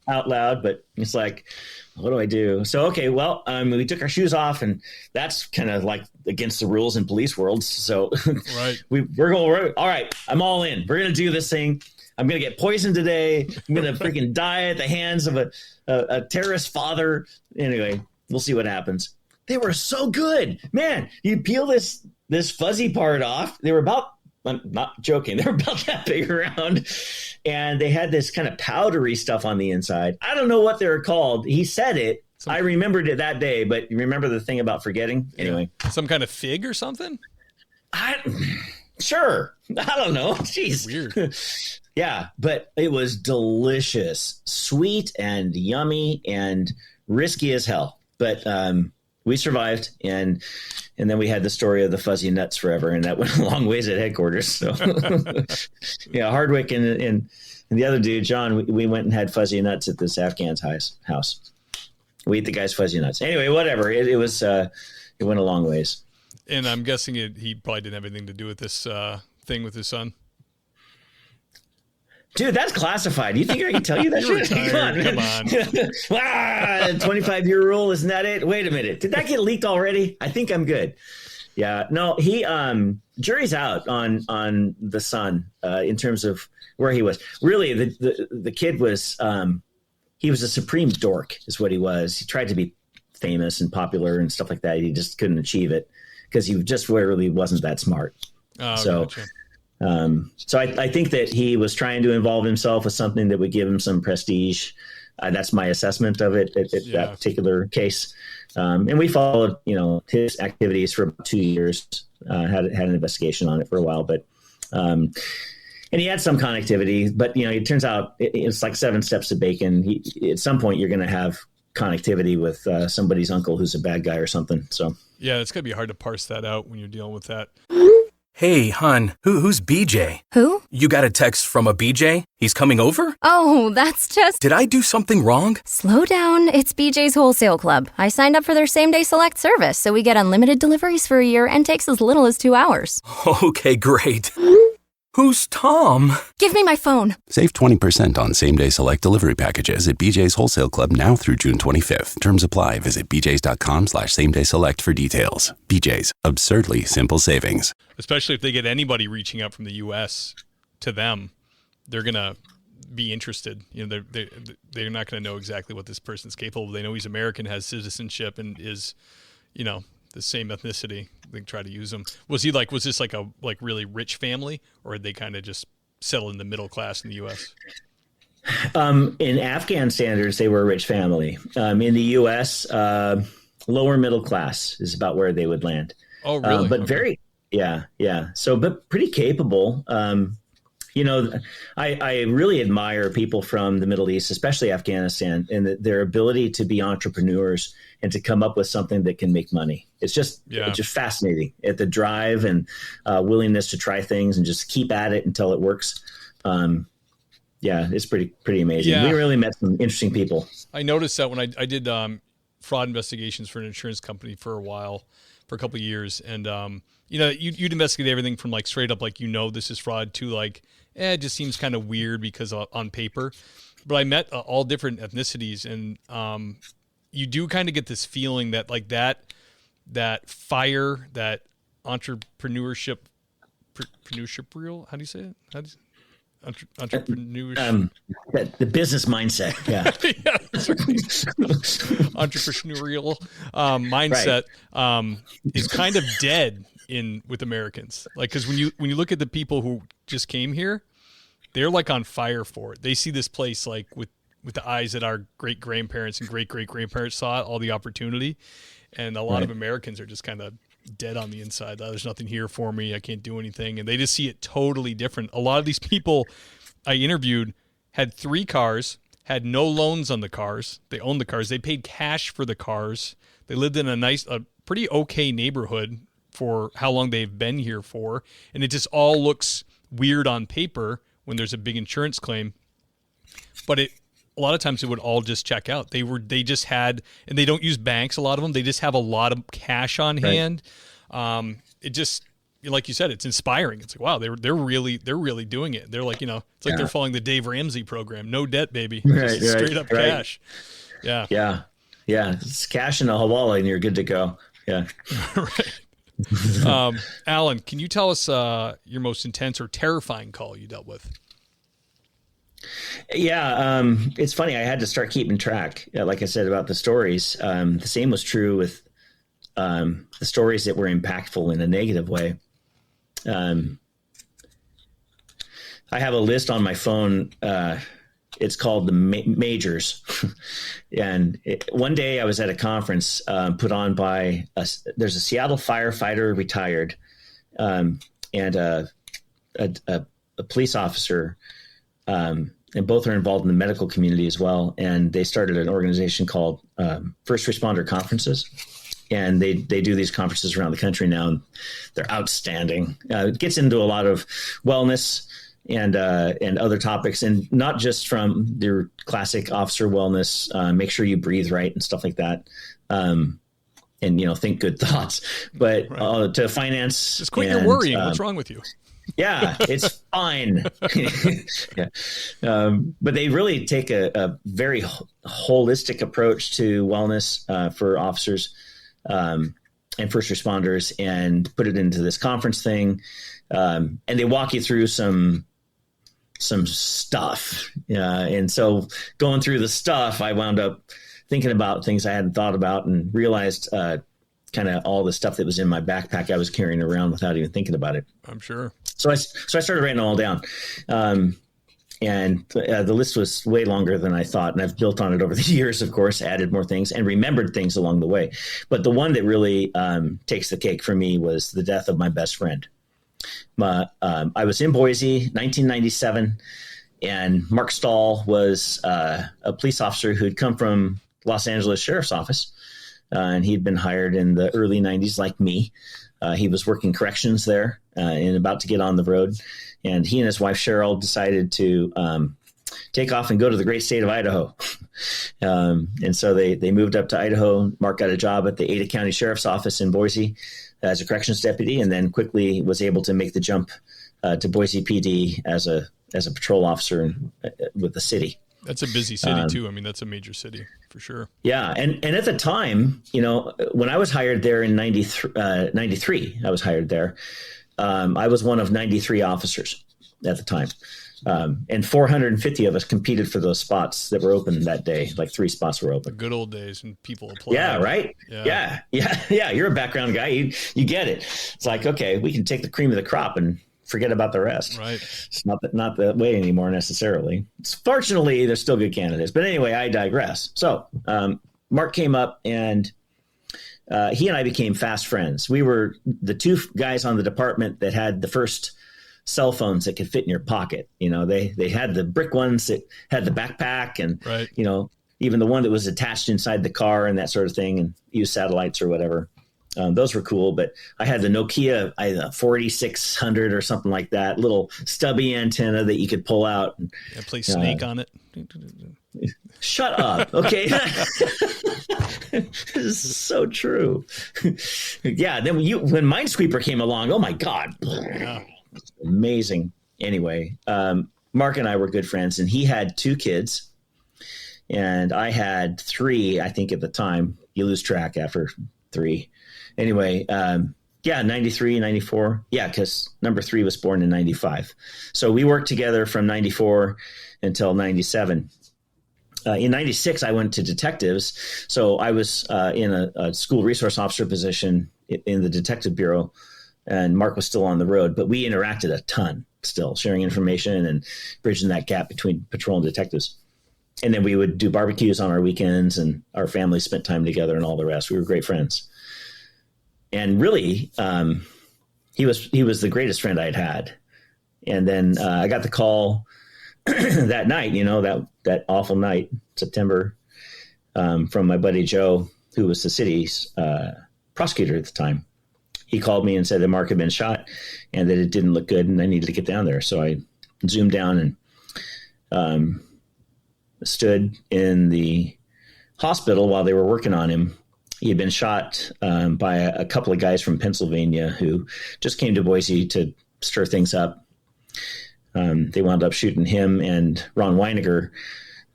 out loud, but it's like, what do I do? So, okay, well, we took our shoes off, and that's kind of like against the rules in police worlds. So right. we're all right, I'm all in. We're going to do this thing. I'm going to get poisoned today. I'm going to freaking die at the hands of a terrorist father. Anyway, we'll see what happens. They were so good. Man, you peel this fuzzy part off. They were about, I'm not joking, they were about that big around. And they had this kind of powdery stuff on the inside. I don't know what they were called. He said it. I remembered it that day, but you remember the thing about forgetting? Anyway. Some kind of fig or something? Sure. I don't know. Jeez. Weird. Yeah, but it was delicious. Sweet and yummy and risky as hell. But we survived, and then we had the story of the fuzzy nuts forever, and that went a long ways at headquarters. So, yeah, Hardwick and the other dude, John, we went and had fuzzy nuts at this Afghan's house. We ate the guy's fuzzy nuts. Anyway, whatever. It went a long ways. And I'm guessing he probably didn't have anything to do with this thing with his son. Dude, that's classified. You think I can tell you that shit? Come on. 25-year rule, isn't that it? Wait a minute. Did that get leaked already? I think I'm good. Yeah. No, he jury's out on the son in terms of where he was. Really, the kid was he was a supreme dork is what he was. He tried to be famous and popular and stuff like that. He just couldn't achieve it because he just really wasn't that smart. So gotcha. So I think that he was trying to involve himself with something that would give him some prestige. That's my assessment of it at that particular case. And we followed, his activities for about 2 years, had an investigation on it for a while, but, and he had some connectivity, but, it turns out it's like 7 steps to bacon. At some point you're going to have connectivity with somebody's uncle who's a bad guy or something. So, yeah, it's going to be hard to parse that out when you're dealing with that. Hey, hun, who's BJ? Who? You got a text from a BJ? He's coming over? Oh, that's just... Did I do something wrong? Slow down. It's BJ's Wholesale Club. I signed up for their same-day select service, so we get unlimited deliveries for a year and takes as little as 2 hours. Okay, great. Who's Tom? Give me my phone. Save 20% on same-day select delivery packages at BJ's Wholesale Club now through June 25th. Terms apply. Visit bjs.com/same-day select for details. BJ's, absurdly simple savings. Especially if they get anybody reaching out from the U.S. to them, they're going to be interested. They're not going to know exactly what this person's capable of. They know he's American, has citizenship, and is, the same ethnicity. They try to use him. Was this like a really rich family, or did they kind of just settle in the middle class in the U.S.? In Afghan standards, they were a rich family. In the U.S., lower middle class is about where they would land. Oh, really? But okay. So, but pretty capable. I really admire people from the Middle East, especially Afghanistan, and their ability to be entrepreneurs and to come up with something that can make money. It's just fascinating at the drive and willingness to try things and just keep at it until it works. It's pretty amazing. Yeah. We really met some interesting people. I noticed that when I did fraud investigations for an insurance company for a couple of years, and you'd investigate everything from like straight up like this is fraud to like it just seems kind of weird because on paper. But I met all different ethnicities, and you do kind of get this feeling that like that fire, that entrepreneurship real. How do you say it? Entrepreneurship. The business mindset. Yeah. Entrepreneurial mindset is kind of dead with Americans. Like, because when you look at the people who just came here, they're like on fire for it. They see this place like with the eyes that our great grandparents and great great grandparents saw it, all the opportunity, and a lot of Americans are just kind of dead on the inside. There's nothing here for me. I can't do anything. And they just see it totally different. A lot of these people I interviewed had 3 cars, had no loans on the cars. They owned the cars. They paid cash for the cars. They lived in a pretty okay neighborhood for how long they've been here for. And it just all looks weird on paper when there's a big insurance claim. But a lot of times it would all just check out. They just had, and they don't use banks, a lot of them. They just have a lot of cash on hand. It just, like you said, it's inspiring. It's like, wow, they're really doing it. They're like, it's like they're following the Dave Ramsey program. No debt, baby. Straight up cash. Yeah. Yeah. Yeah. It's cash in a hawala and you're good to go. Yeah. Right. Alan, can you tell us your most intense or terrifying call you dealt with? Yeah, it's funny. I had to start keeping track, like I said, about the stories. The same was true with the stories that were impactful in a negative way. I have a list on my phone. It's called the majors. And one day I was at a conference put on by there's a Seattle firefighter retired and a police officer. And both are involved in the medical community as well. And they started an organization called First Responder Conferences. And they do these conferences around the country now. And they're outstanding. It gets into a lot of wellness and other topics, and not just from their classic officer wellness, make sure you breathe right and stuff like that. And, think good thoughts. But to finance. Just quit your worrying. What's wrong with you? Yeah, it's fine. Yeah. But they really take a very holistic approach to wellness for officers and first responders, and put it into this conference thing. And they walk you through some stuff. And so going through the stuff, I wound up thinking about things I hadn't thought about and realized kind of all the stuff that was in my backpack I was carrying around without even thinking about it. I'm sure. So I started writing it all down. And the list was way longer than I thought. And I've built on it over the years, of course, added more things and remembered things along the way. But the one that really takes the cake for me was the death of my best friend. I was in Boise, 1997, and Mark Stahl was a police officer who'd come from Los Angeles Sheriff's Office. And he'd been hired in the early 90s like me. He was working corrections there and about to get on the road. And he and his wife, Cheryl, decided to take off and go to the great state of Idaho. And so they moved up to Idaho. Mark got a job at the Ada County Sheriff's Office in Boise as a corrections deputy, and then quickly was able to make the jump to Boise PD as a patrol officer with the city. That's a busy city too. I mean, that's a major city for sure. Yeah. And at the time, when I was hired there in 93, I was hired there. I was one of 93 officers at the time. And 450 of us competed for those spots that were open that day. Like 3 spots were open. The good old days when people applied. Yeah, right? Yeah. You're a background guy. You get it. It's like, okay, we can take the cream of the crop and forget about the rest. Right. It's not that way anymore necessarily. Fortunately, there's still good candidates. But anyway, I digress. So Mark came up, and he and I became fast friends. We were the 2 guys on the department that had the first cell phones that could fit in your pocket. They had the brick ones that had the backpack, and right. Even the one that was attached inside the car and that sort of thing, and used satellites or whatever. Those were cool, but I had the Nokia 4600 or something like that, little stubby antenna that you could pull out. And play Snake on it. Shut up, okay? This is so true. Yeah, then when Minesweeper came along, oh my God. Yeah. Amazing. Anyway, Mark and I were good friends, and he had 2 kids, and I had 3, I think, at the time. You lose track after 3. Anyway, 93, 94. Yeah, because number 3 was born in 95. So we worked together from 94 until 97. In 96, I went to detectives. So I was in a school resource officer position in the detective bureau, and Mark was still on the road. But we interacted a ton still, sharing information and bridging that gap between patrol and detectives. And then we would do barbecues on our weekends, and our families spent time together and all the rest. We were great friends. And really, he was the greatest friend I'd had. And then I got the call that night, that awful night, September, from my buddy Joe, who was the city's prosecutor at the time. He called me and said that Mark had been shot and that it didn't look good and I needed to get down there. So I zoomed down and stood in the hospital while they were working on him. He had been shot by a couple of guys from Pennsylvania who just came to Boise to stir things up. They wound up shooting him and Ron Weiniger.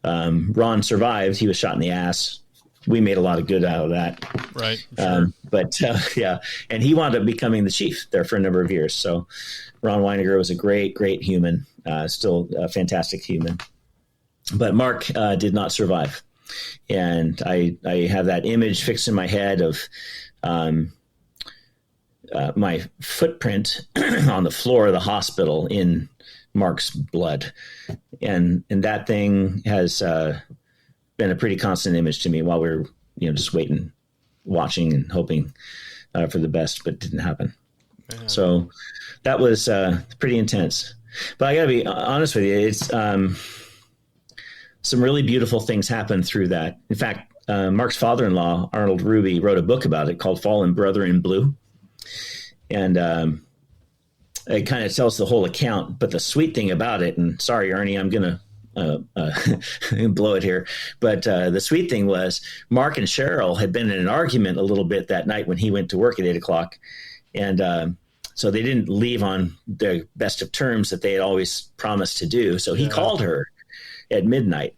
Ron survived. He was shot in the ass. We made a lot of good out of that. Right. Sure. And he wound up becoming the chief there for a number of years. So Ron Weiniger was a great, great human, still a fantastic human. But Mark did not survive. And I have that image fixed in my head of my footprint on the floor of the hospital in Mark's blood. And that thing has been a pretty constant image to me while we were, just waiting, watching and hoping for the best, but it didn't happen. Man. So that was pretty intense. But I got to be honest with you, it's some really beautiful things happened through that. In fact, Mark's father-in-law, Arnold Ruby, wrote a book about it called Fallen Brother in Blue. And it kind of tells the whole account. But the sweet thing about it, and sorry, Ernie, I'm going to blow it here. But the sweet thing was Mark and Cheryl had been in an argument a little bit that night when he went to work at 8 o'clock. And so they didn't leave on the best of terms that they had always promised to do. So he called her at midnight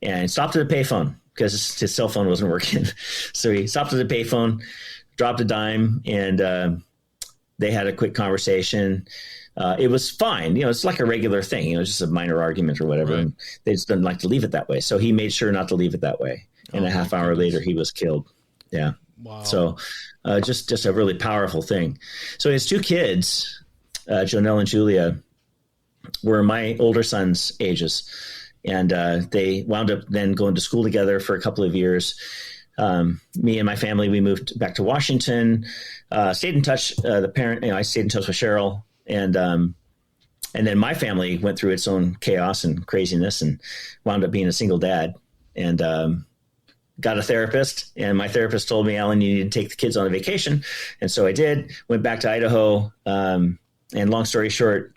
and stopped at a payphone because his cell phone wasn't working. So he stopped at a payphone, dropped a dime, and they had a quick conversation. It was fine. It's like a regular thing, just a minor argument or whatever. Right. And they just didn't like to leave it that way. So he made sure not to leave it that way. And a half hour later, he was killed. Yeah. Wow. So just a really powerful thing. So his 2 kids, Jonelle and Julia, were my older son's ages. And they wound up then going to school together for a couple of years. Me and my family, we moved back to Washington, stayed in touch. I stayed in touch with Cheryl. And then my family went through its own chaos and craziness and wound up being a single dad and got a therapist. And my therapist told me, Alan, you need to take the kids on a vacation. And so I did, went back to Idaho. And long story short,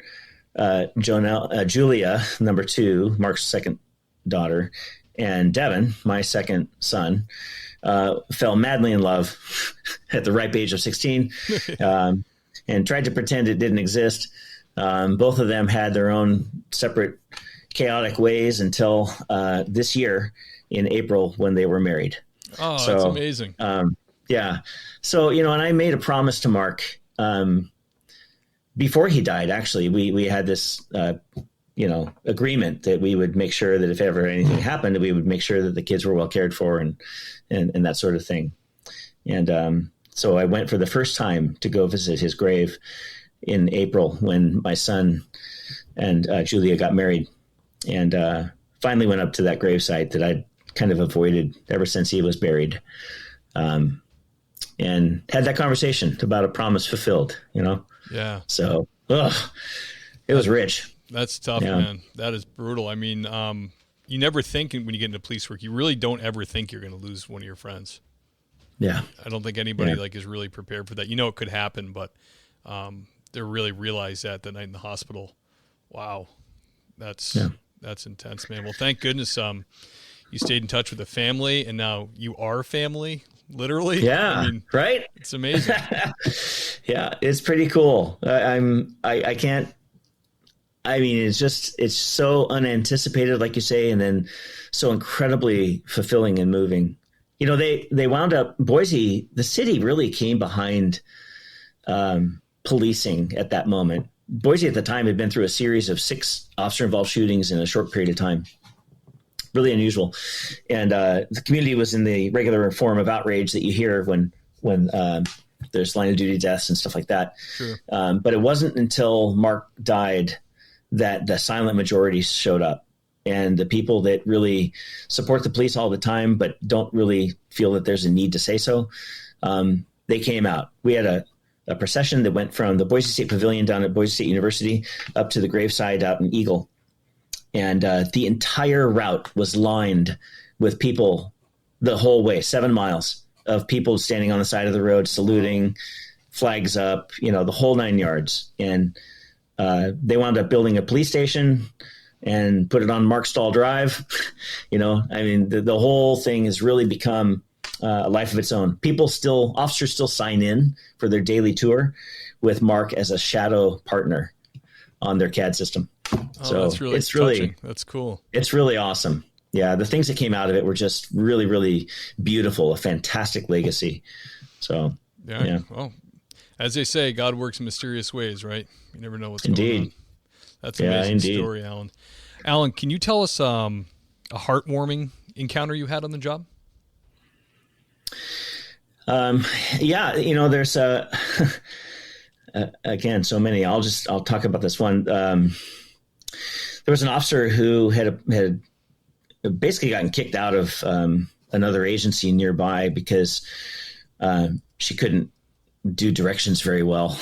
Julia, number 2, Mark's second daughter, and Devin, my second son, fell madly in love at the ripe age of 16 and tried to pretend it didn't exist. Both of them had their own separate chaotic ways until this year in April when they were married. Oh, so, that's amazing. Yeah. So, and I made a promise to Mark before he died. Actually, we had this agreement that we would make sure that if ever anything happened, we would make sure that the kids were well cared for and that sort of thing. And so I went for the first time to go visit his grave in April when my son and Julia got married, and finally went up to that gravesite that I'd kind of avoided ever since he was buried, and had that conversation about a promise fulfilled, Yeah. So, it was rich. That's tough, man. That is brutal. I mean, you never think when you get into police work, you really don't ever think you're going to lose one of your friends. Yeah. I don't think anybody is really prepared for that. It could happen, but they really realize that night in the hospital. Wow. That's intense, man. Well, thank goodness you stayed in touch with the family, and now you are family, literally. Yeah, right? It's amazing. Yeah, it's pretty cool. I can't. I mean, it's so unanticipated, like you say, and then so incredibly fulfilling and moving. They wound up, Boise, the city really came behind policing at that moment. Boise at the time had been through a series of 6 officer-involved shootings in a short period of time. Really unusual. And the community was in the regular form of outrage that you hear when there's line of duty deaths and stuff like that. Sure. But it wasn't until Mark died that the silent majority showed up, and the people that really support the police all the time but don't really feel that there's a need to say so, they came out. We had a procession that went from the Boise State Pavilion down at Boise State University up to the graveside out in Eagle. And the entire route was lined with people the whole way, 7 miles of people standing on the side of the road, saluting, flags up, the whole 9 yards. And they wound up building a police station and put it on Markstall Drive. The whole thing has really become a life of its own. Officers still sign in for their daily tour with Mark as a shadow partner on their CAD system. So that's really that's cool. It's really awesome. Yeah, the things that came out of it were just really, really beautiful. A fantastic legacy. So yeah. Well, as they say, God works in mysterious ways, right? You never know what's going on. That's an amazing story, Alan. Alan, can you tell us a heartwarming encounter you had on the job? There's again, so many. I'll talk about this one. There was an officer who had basically gotten kicked out of another agency nearby because she couldn't do directions very well.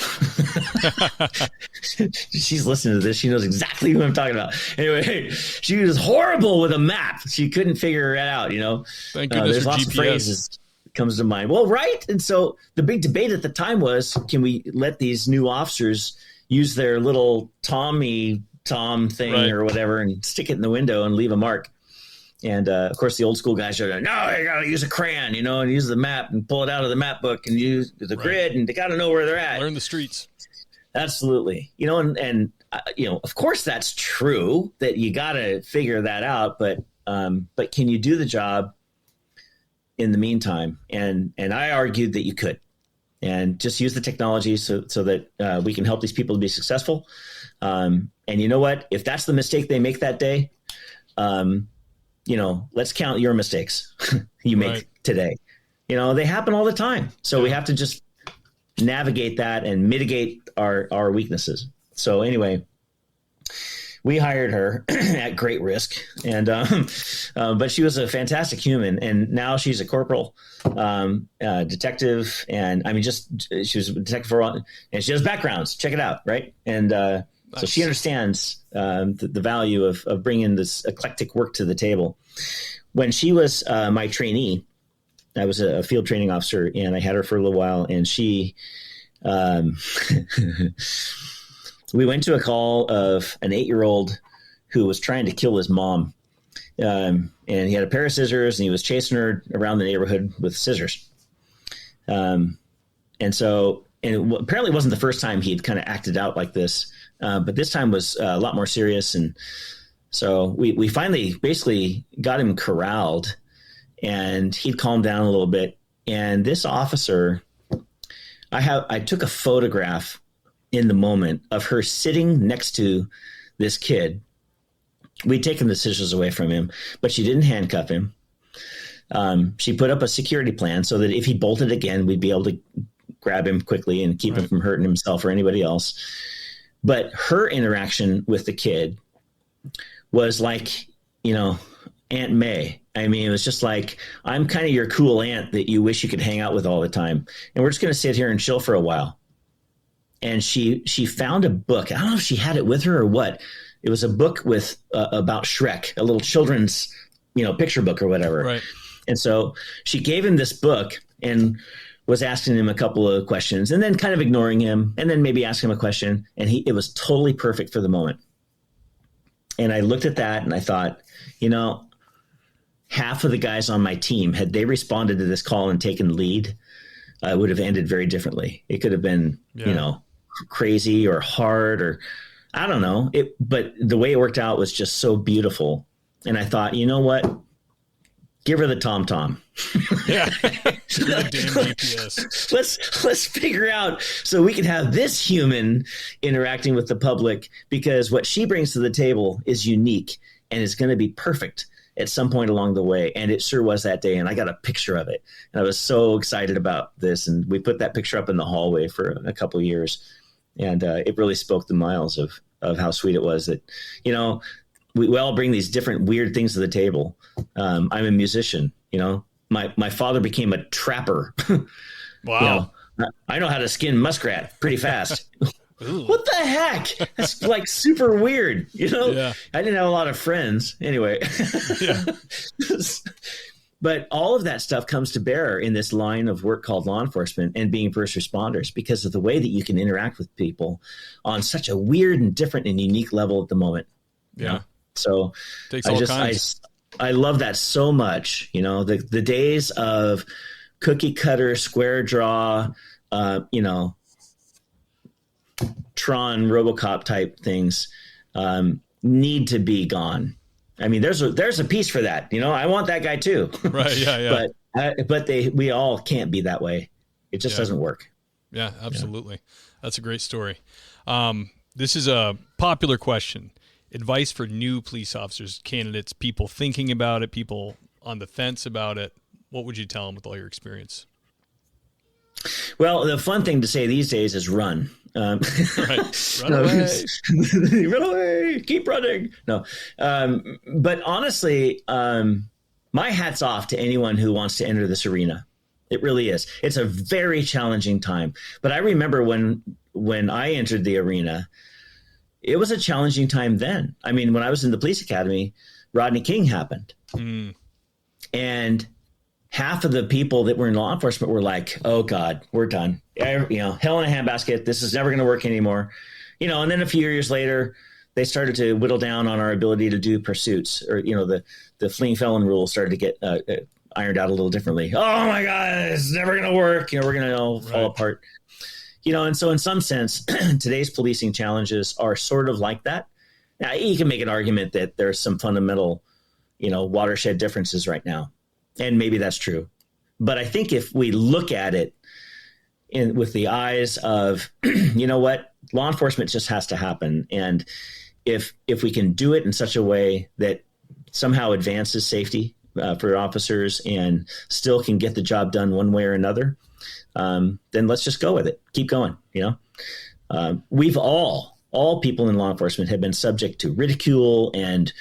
She's listening to this. She knows exactly who I'm talking about. Anyway, she was horrible with a map. She couldn't figure it out, Thank goodness there's for lots GPS. of phrases comes to mind. Well, right. And so the big debate at the time was, can we let these new officers use their little Tom thing or whatever and stick it in the window and leave a mark? And of course, the old school guys are like, no, you got to use a crayon, and use the map and pull it out of the map book and use the grid, and they got to know where they're at. Learn the streets. Absolutely. And of course that's true that you got to figure that out. But can you do the job in the meantime? And I argued that you could, and just use the technology so that we can help these people to be successful. And you know what? If that's the mistake they make that day, let's count your mistakes you make today. They happen all the time. So we have to just navigate that and mitigate our weaknesses. So anyway, we hired her at great risk, and but she was a fantastic human, and now she's a corporal, detective, and she was a detective and she has backgrounds. Check it out, right? And so she understands the value of bringing this eclectic work to the table. When she was my trainee, I was a field training officer, and I had her for a little while, and she. We went to a call of an 8-year-old who was trying to kill his mom. And he had a pair of scissors, and he was chasing her around the neighborhood with scissors. And apparently it wasn't the first time he'd kind of acted out like this. But this time was a lot more serious. And so we finally basically got him corralled, and he'd calmed down a little bit. And this officer, I took a photograph in the moment of her sitting next to this kid We'd taken the scissors away from him, but she didn't handcuff him. She put up a security plan so that if he bolted again, we'd be able to grab him quickly and keep him from hurting himself or anybody else. But her interaction with the kid was like, Aunt May. I mean, it was just like, I'm kind of your cool aunt that you wish you could hang out with all the time. And we're just going to sit here and chill for a while. And she found a book. I don't know if she had it with her or what. It was a book with about Shrek, a little children's, picture book or whatever. Right. And so she gave him this book and was asking him a couple of questions and then kind of ignoring him and then maybe asking him a question. And it was totally perfect for the moment. And I looked at that and I thought, half of the guys on my team, had they responded to this call and taken the lead, it would have ended very differently. It could have been, crazy or hard or I don't know. But the way it worked out was just so beautiful. And I thought, you know what? Give her the tom-tom. Yeah. The damn GPS. Let's figure out so we can have this human interacting with the public, because what she brings to the table is unique and is going to be perfect at some point along the way. And it sure was that day. And I got a picture of it. And I was so excited about this. And we put that picture up in the hallway for a couple of years. And it really spoke the miles of how sweet it was that, we all bring these different weird things to the table. I'm a musician, my father became a trapper. Wow. I know how to skin muskrat pretty fast. What the heck? That's like super weird, Yeah. I didn't have a lot of friends anyway. Yeah. But all of that stuff comes to bear in this line of work called law enforcement and being first responders, because of the way that you can interact with people on such a weird and different and unique level at the moment. Yeah. So Takes all kinds. I love that so much. The days of cookie cutter, square draw, Tron, RoboCop type things need to be gone. I mean, there's a piece for that. I want that guy too. Right. Yeah. Yeah. But we all can't be that way. It just doesn't work. Yeah, absolutely. Yeah. That's a great story. This is a popular question. Advice for new police officers, candidates, people thinking about it, people on the fence about it. What would you tell them with all your experience? Well, the fun thing to say these days is run. Right. Run away. Run away. Keep running. No. But honestly, my hat's off to anyone who wants to enter this arena. It really is. It's a very challenging time. But I remember when I entered the arena, it was a challenging time then. I mean, when I was in the police academy, Rodney King happened. And half of the people that were in law enforcement were like, oh God, we're done. Hell in a handbasket. This is never going to work anymore. And then a few years later, they started to whittle down on our ability to do pursuits, or, the fleeing felon rule started to get ironed out a little differently. Oh my God, it's never going to work. We're going to fall apart. And so in some sense, today's policing challenges are sort of like that. Now, you can make an argument that there's some fundamental, watershed differences right now. And maybe that's true. But I think if we look at it with the eyes of, what, law enforcement just has to happen. And if we can do it in such a way that somehow advances safety for officers and still can get the job done one way or another, then let's just go with it. Keep going. We've all people in law enforcement have been subject to ridicule and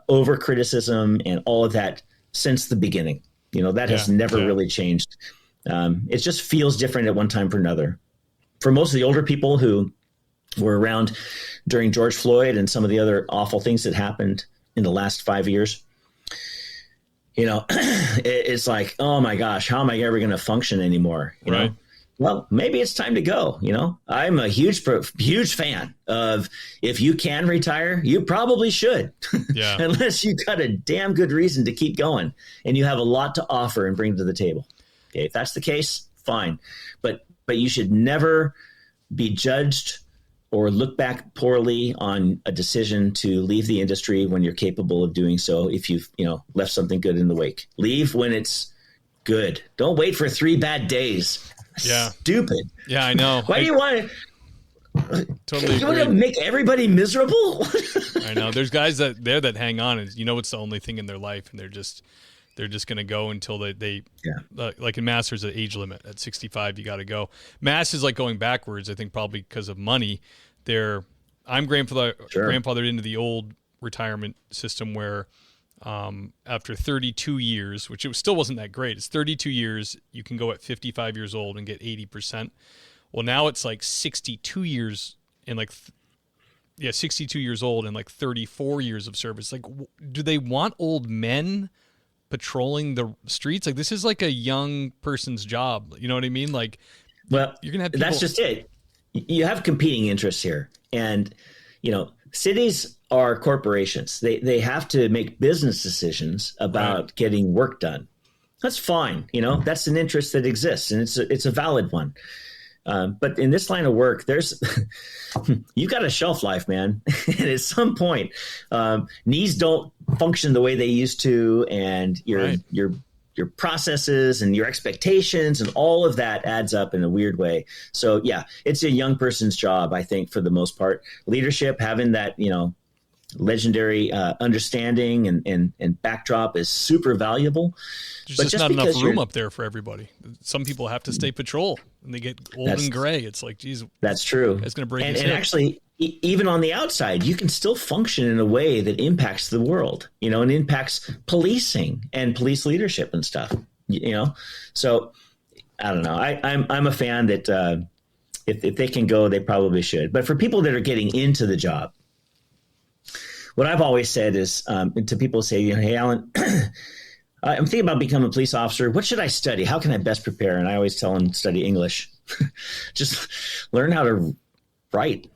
over criticism and all of that since the beginning. That has never really changed. It just feels different at one time for another. For most of the older people who were around during George Floyd and some of the other awful things that happened in the last 5 years, it's like, oh my gosh, how am I ever going to function anymore? You know? Well, maybe it's time to go. I'm a huge fan of, if you can retire, you probably should. Yeah. Unless you've got a damn good reason to keep going and you have a lot to offer and bring to the table. Okay, if that's the case, fine. But you should never be judged or look back poorly on a decision to leave the industry when you're capable of doing so. If you've left something good in the wake, leave when it's good. Don't wait for 3 bad days. Yeah. Stupid. Yeah, I know. Why do you want Totally You want to agree. make everybody miserable? I know. There's guys that hang on, and it's the only thing in their life, and they're just going to go until they like in Mass, there's an age limit at 65. You got to go. Mass is like going backwards. I think probably because of money. I'm grandfathered into the old retirement system where after 32 years, which still wasn't that great. It's 32 years. You can go at 55 years old and get 80%. Well, now it's like 62 years and 62 years old and like 34 years of service. Like, do they want old men patrolling the streets? Like, this is like a young person's job. You know what I mean? Like, well, you're gonna have people... That's just it. You have competing interests here, and cities are corporations. They have to make business decisions about getting work done. That's fine. That's an interest that exists, and it's a valid one. But in this line of work, you got a shelf life, man. And at some point, knees don't function the way they used to, and your processes and your expectations and all of that adds up in a weird way. So yeah, it's a young person's job, I think, for the most part. Leadership, having that legendary understanding and backdrop is super valuable. There's just not enough room up there for everybody. Some people have to stay patrol and they get old and gray. It's like, geez, that's true. It's going to break and his hip. Actually, even on the outside, you can still function in a way that impacts the world, and impacts policing and police leadership and stuff, So I don't know. I'm a fan that if they can go, they probably should. But for people that are getting into the job, what I've always said is to people say, hey, Alan, I'm thinking about becoming a police officer. What should I study? How can I best prepare? And I always tell them, study English. Just learn how to write.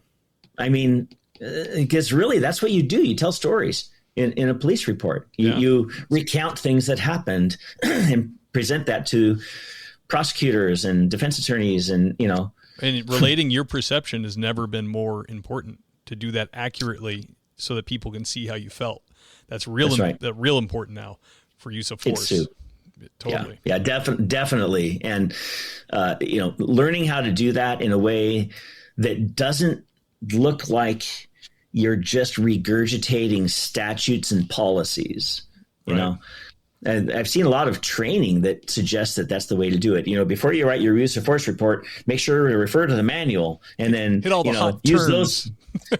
I mean, because really that's what you do. You tell stories in a police report. You recount things that happened and present that to prosecutors and defense attorneys and. And relating your perception has never been more important, to do that accurately so that people can see how you felt. That's real important now for use of force. Totally. Yeah, definitely. And, learning how to do that in a way that doesn't look like you're just regurgitating statutes and policies, you know. And I've seen a lot of training that suggests that that's the way to do it. Before you write your use of force report, make sure to refer to the manual and then hit all the hot use terms.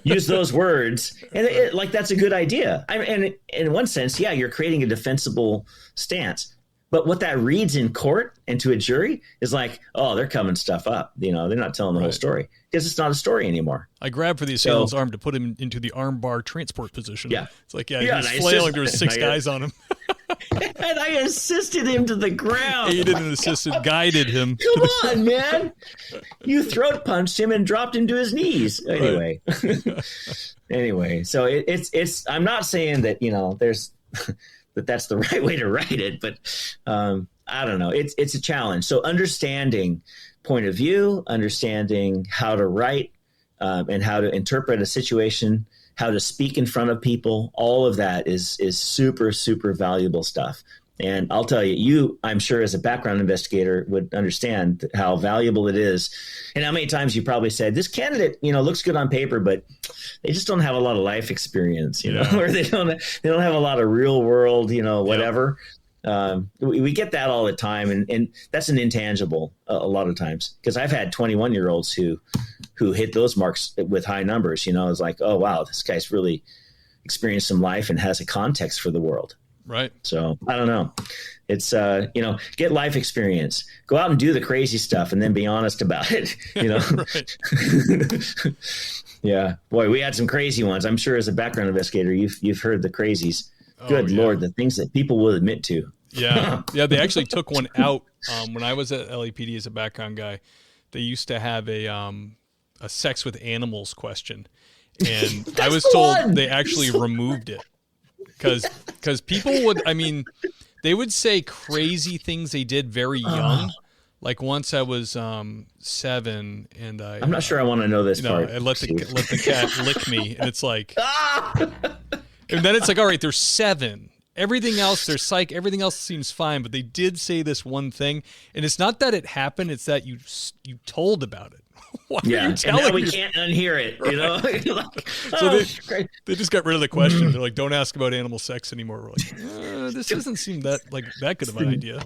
use those words. And that's a good idea. And in one sense, you're creating a defensible stance. But what that reads in court and to a jury is like, oh, they're coming stuff up. They're not telling the whole story because it's not a story anymore. I grabbed for the assailant's arm to put him into the arm bar transport position. Yeah. It's like, he's flailing. There was 6 guys on him. And I assisted him to the ground. Aided and assisted, guided him. Come on, man. You throat punched him and dropped him to his knees. Anyway. Anyway, so it's I'm not saying that, there's that's the right way to write it, but I don't know. It's a challenge. So understanding point of view, understanding how to write and how to interpret a situation, how to speak in front of people, all of that is super, super valuable stuff. And I'll tell you, I'm sure as a background investigator would understand how valuable it is. And how many times you probably said, this candidate, looks good on paper, but they just don't have a lot of life experience, or they don't have a lot of real world, whatever. We get that all the time. And that's an intangible a lot of times, because I've had 21-year-olds who hit those marks with high numbers. It's like, oh, wow, this guy's really experienced some life and has a context for the world. Right. So I don't know. It's, get life experience, go out and do the crazy stuff and then be honest about it. Yeah. Boy, we had some crazy ones. I'm sure as a background investigator, you've heard the crazies. Good Lord, the things that people will admit to. Yeah. Yeah. They actually took one out when I was at LAPD as a background guy. They used to have a sex with animals question. And I was told they actually removed it. Because people would, they would say crazy things they did very young. Like once I was 7 and I'm not sure I want to know this part. I let the cat lick me, and it's like, and then it's like, all right, there's 7. Everything else, there's psych. Everything else seems fine, but they did say this one thing, and it's not that it happened; it's that you told about it. Why are Yeah, you and telling now we me? can't unhear it, you know? Like, So they just got rid of the question. They're like, don't ask about animal sex anymore. We're like, this doesn't seem that good of an idea.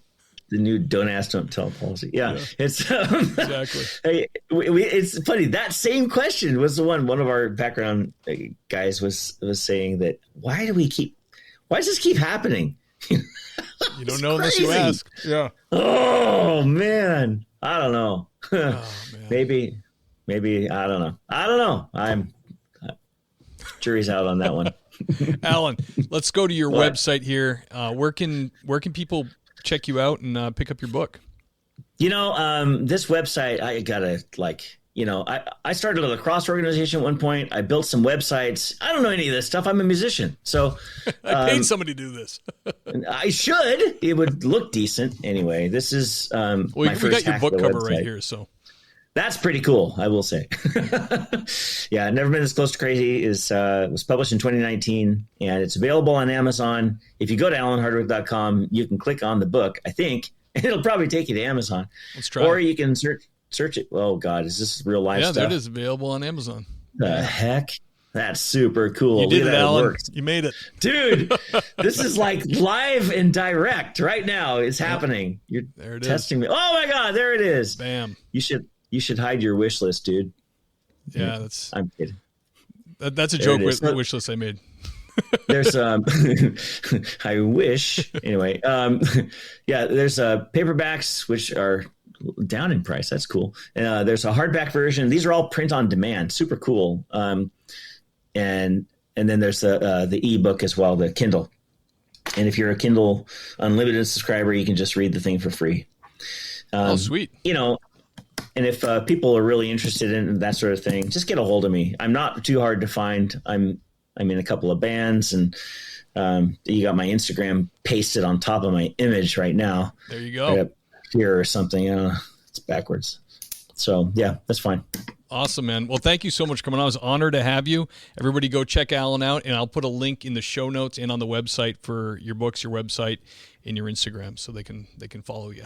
The new "don't ask, don't tell" policy. Yeah. It's Exactly. Hey, it's funny. That same question was the one of our background guys was saying that why does this keep happening? You don't know unless you ask. Yeah. Oh man, I don't know. Oh, man. Maybe I don't know. I'm jury's out on that one. Alan, let's go to your website here. Where can people check you out and pick up your book? You know, this website, I gotta I started a lacrosse organization at one point. I built some websites. I don't know any of this stuff. I'm a musician. So I paid somebody to do this. I should. It would look decent. Anyway, this is we got your book cover right here. So that's pretty cool, I will say. Yeah, Never Been This Close to Crazy was published in 2019, and it's available on Amazon. If you go to alanhardwick.com, you can click on the book, I think, and it'll probably take you to Amazon. Let's try. Or you can search it. Oh, God, is this real life stuff? Yeah, there it is, available on Amazon. The heck? That's super cool. You did it, Alan. Works. You made it. Dude, this is like live and direct right now. It's happening. You're testing me. Oh, my God, there it is. Bam. You should hide your wish list, dude. Yeah, I'm kidding. That's a joke with the wish list I made. There's I wish anyway. Yeah, there's paperbacks which are down in price. That's cool. There's a hardback version. These are all print on demand. Super cool. And then there's the ebook as well, the Kindle. And if you're a Kindle Unlimited subscriber, you can just read the thing for free. Oh, sweet. You know. And if people are really interested in that sort of thing, just get a hold of me. I'm not too hard to find. I'm in a couple of bands, and you got my Instagram pasted on top of my image right now. There you go. Right here or something. It's backwards. So, yeah, that's fine. Awesome, man. Well, thank you so much for coming on. I was honored to have you. Everybody go check Alan out, and I'll put a link in the show notes and on the website for your books, your website, and your Instagram so they can follow you.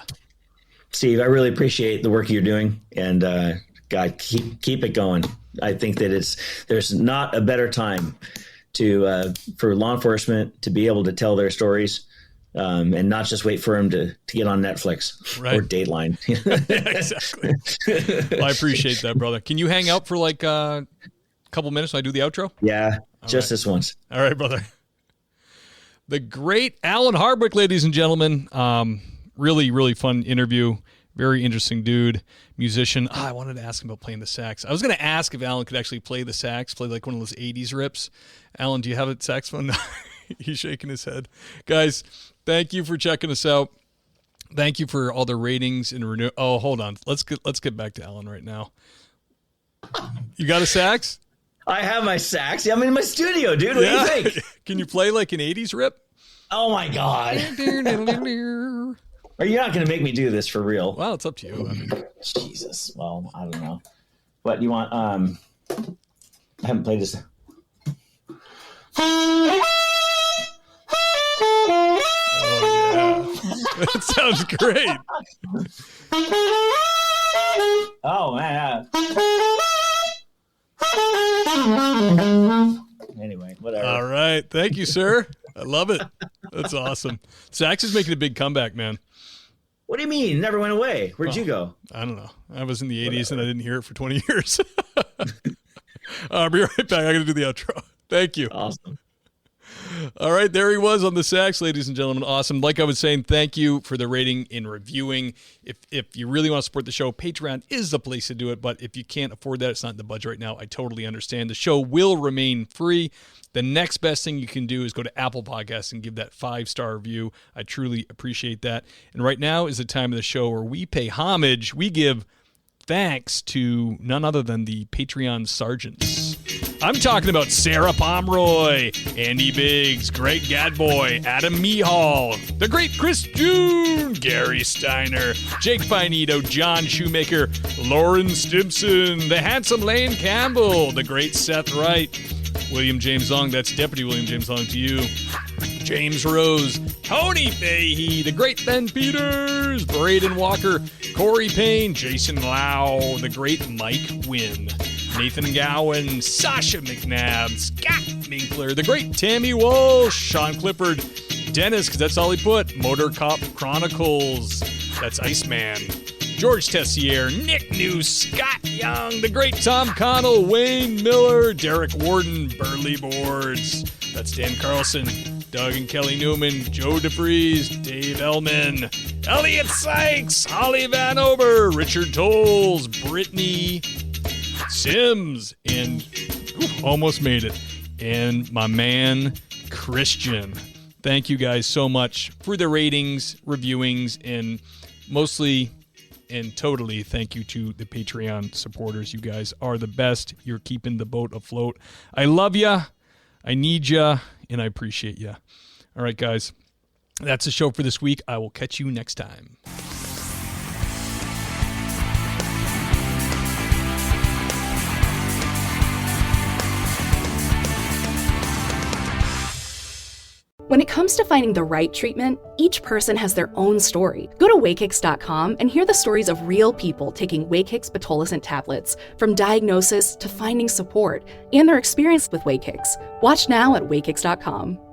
Steve, I really appreciate the work you're doing, and God, keep it going. I think that there's not a better time for law enforcement to be able to tell their stories, and not just wait for them to get on Netflix or Dateline. Yeah, exactly. Well, I appreciate that, brother. Can you hang out for like a couple minutes while I do the outro? Yeah, just this once. All right, brother. The great Alan Hardwick, ladies and gentlemen. Really, really fun interview. Very interesting dude, musician. I wanted to ask him about playing the sax. I was going to ask if Alan could actually play the sax, play like one of those 80s rips. Alan, do you have a saxophone? He's shaking his head. Guys, thank you for checking us out. Thank you for all the ratings and renew. Oh, hold on. Let's get back to Alan right now. You got a sax? I have my sax. I'm in my studio, dude. What do you think? Can you play like an 80s rip? Oh, my God. Are you not going to make me do this for real? Well, it's up to you. I mean, Jesus. Well, I don't know. What you want? I haven't played this. Oh, yeah. That sounds great. Oh, man. Anyway, whatever. All right. Thank you, sir. I love it. That's awesome. Sax is making a big comeback, man. What do you mean? Never went away. Where'd you go? I don't know. I was in the 80s and I didn't hear it for 20 years. I'll be right back. I got to do the outro. Thank you. Awesome. All right, there he was on the sax, ladies and gentlemen. Awesome. Like I was saying, thank you for the rating and reviewing. If you really want to support the show, Patreon is the place to do it. But if you can't afford that, it's not in the budget right now, I totally understand. The show will remain free. The next best thing you can do is go to Apple Podcasts and give that 5-star review. I truly appreciate that. And right now is the time of the show where we pay homage. We give thanks to none other than the Patreon sergeants. I'm talking about Sarah Pomeroy, Andy Biggs, Greg Gadboy, Adam Mehall, the great Chris June, Gary Steiner, Jake Finito, John Shoemaker, Lauren Stimson, the handsome Lane Campbell, the great Seth Wright, William James Long, that's Deputy William James Long to you, James Rose, Tony Fahey, the great Ben Peters, Braden Walker, Corey Payne, Jason Lau, the great Mike Wynn, Nathan Gowan, Sasha McNabb, Scott Minkler, the great Tammy Walsh, Sean Clifford, Dennis, because that's all he put, Motor Cop Chronicles, that's Iceman, George Tessier, Nick New, Scott Young, the great Tom Connell, Wayne Miller, Derek Warden, Burley Boards, that's Dan Carlson, Doug and Kelly Newman, Joe DeFries, Dave Ellman, Elliot Sykes, Holly Van Ober, Richard Tolles, Brittany Sims, and almost made it, and my man Christian. Thank you guys so much for the ratings, reviewings, and mostly and totally thank you to the Patreon supporters. You guys are the best. You're keeping the boat afloat. I love ya. I need ya, and I appreciate ya. All right, guys, that's the show for this week. I will catch you next time. When it comes to finding the right treatment, each person has their own story. Go to Wakix.com and hear the stories of real people taking Wakix pitolisant tablets, from diagnosis to finding support, and their experience with Wakix. Watch now at Wakix.com.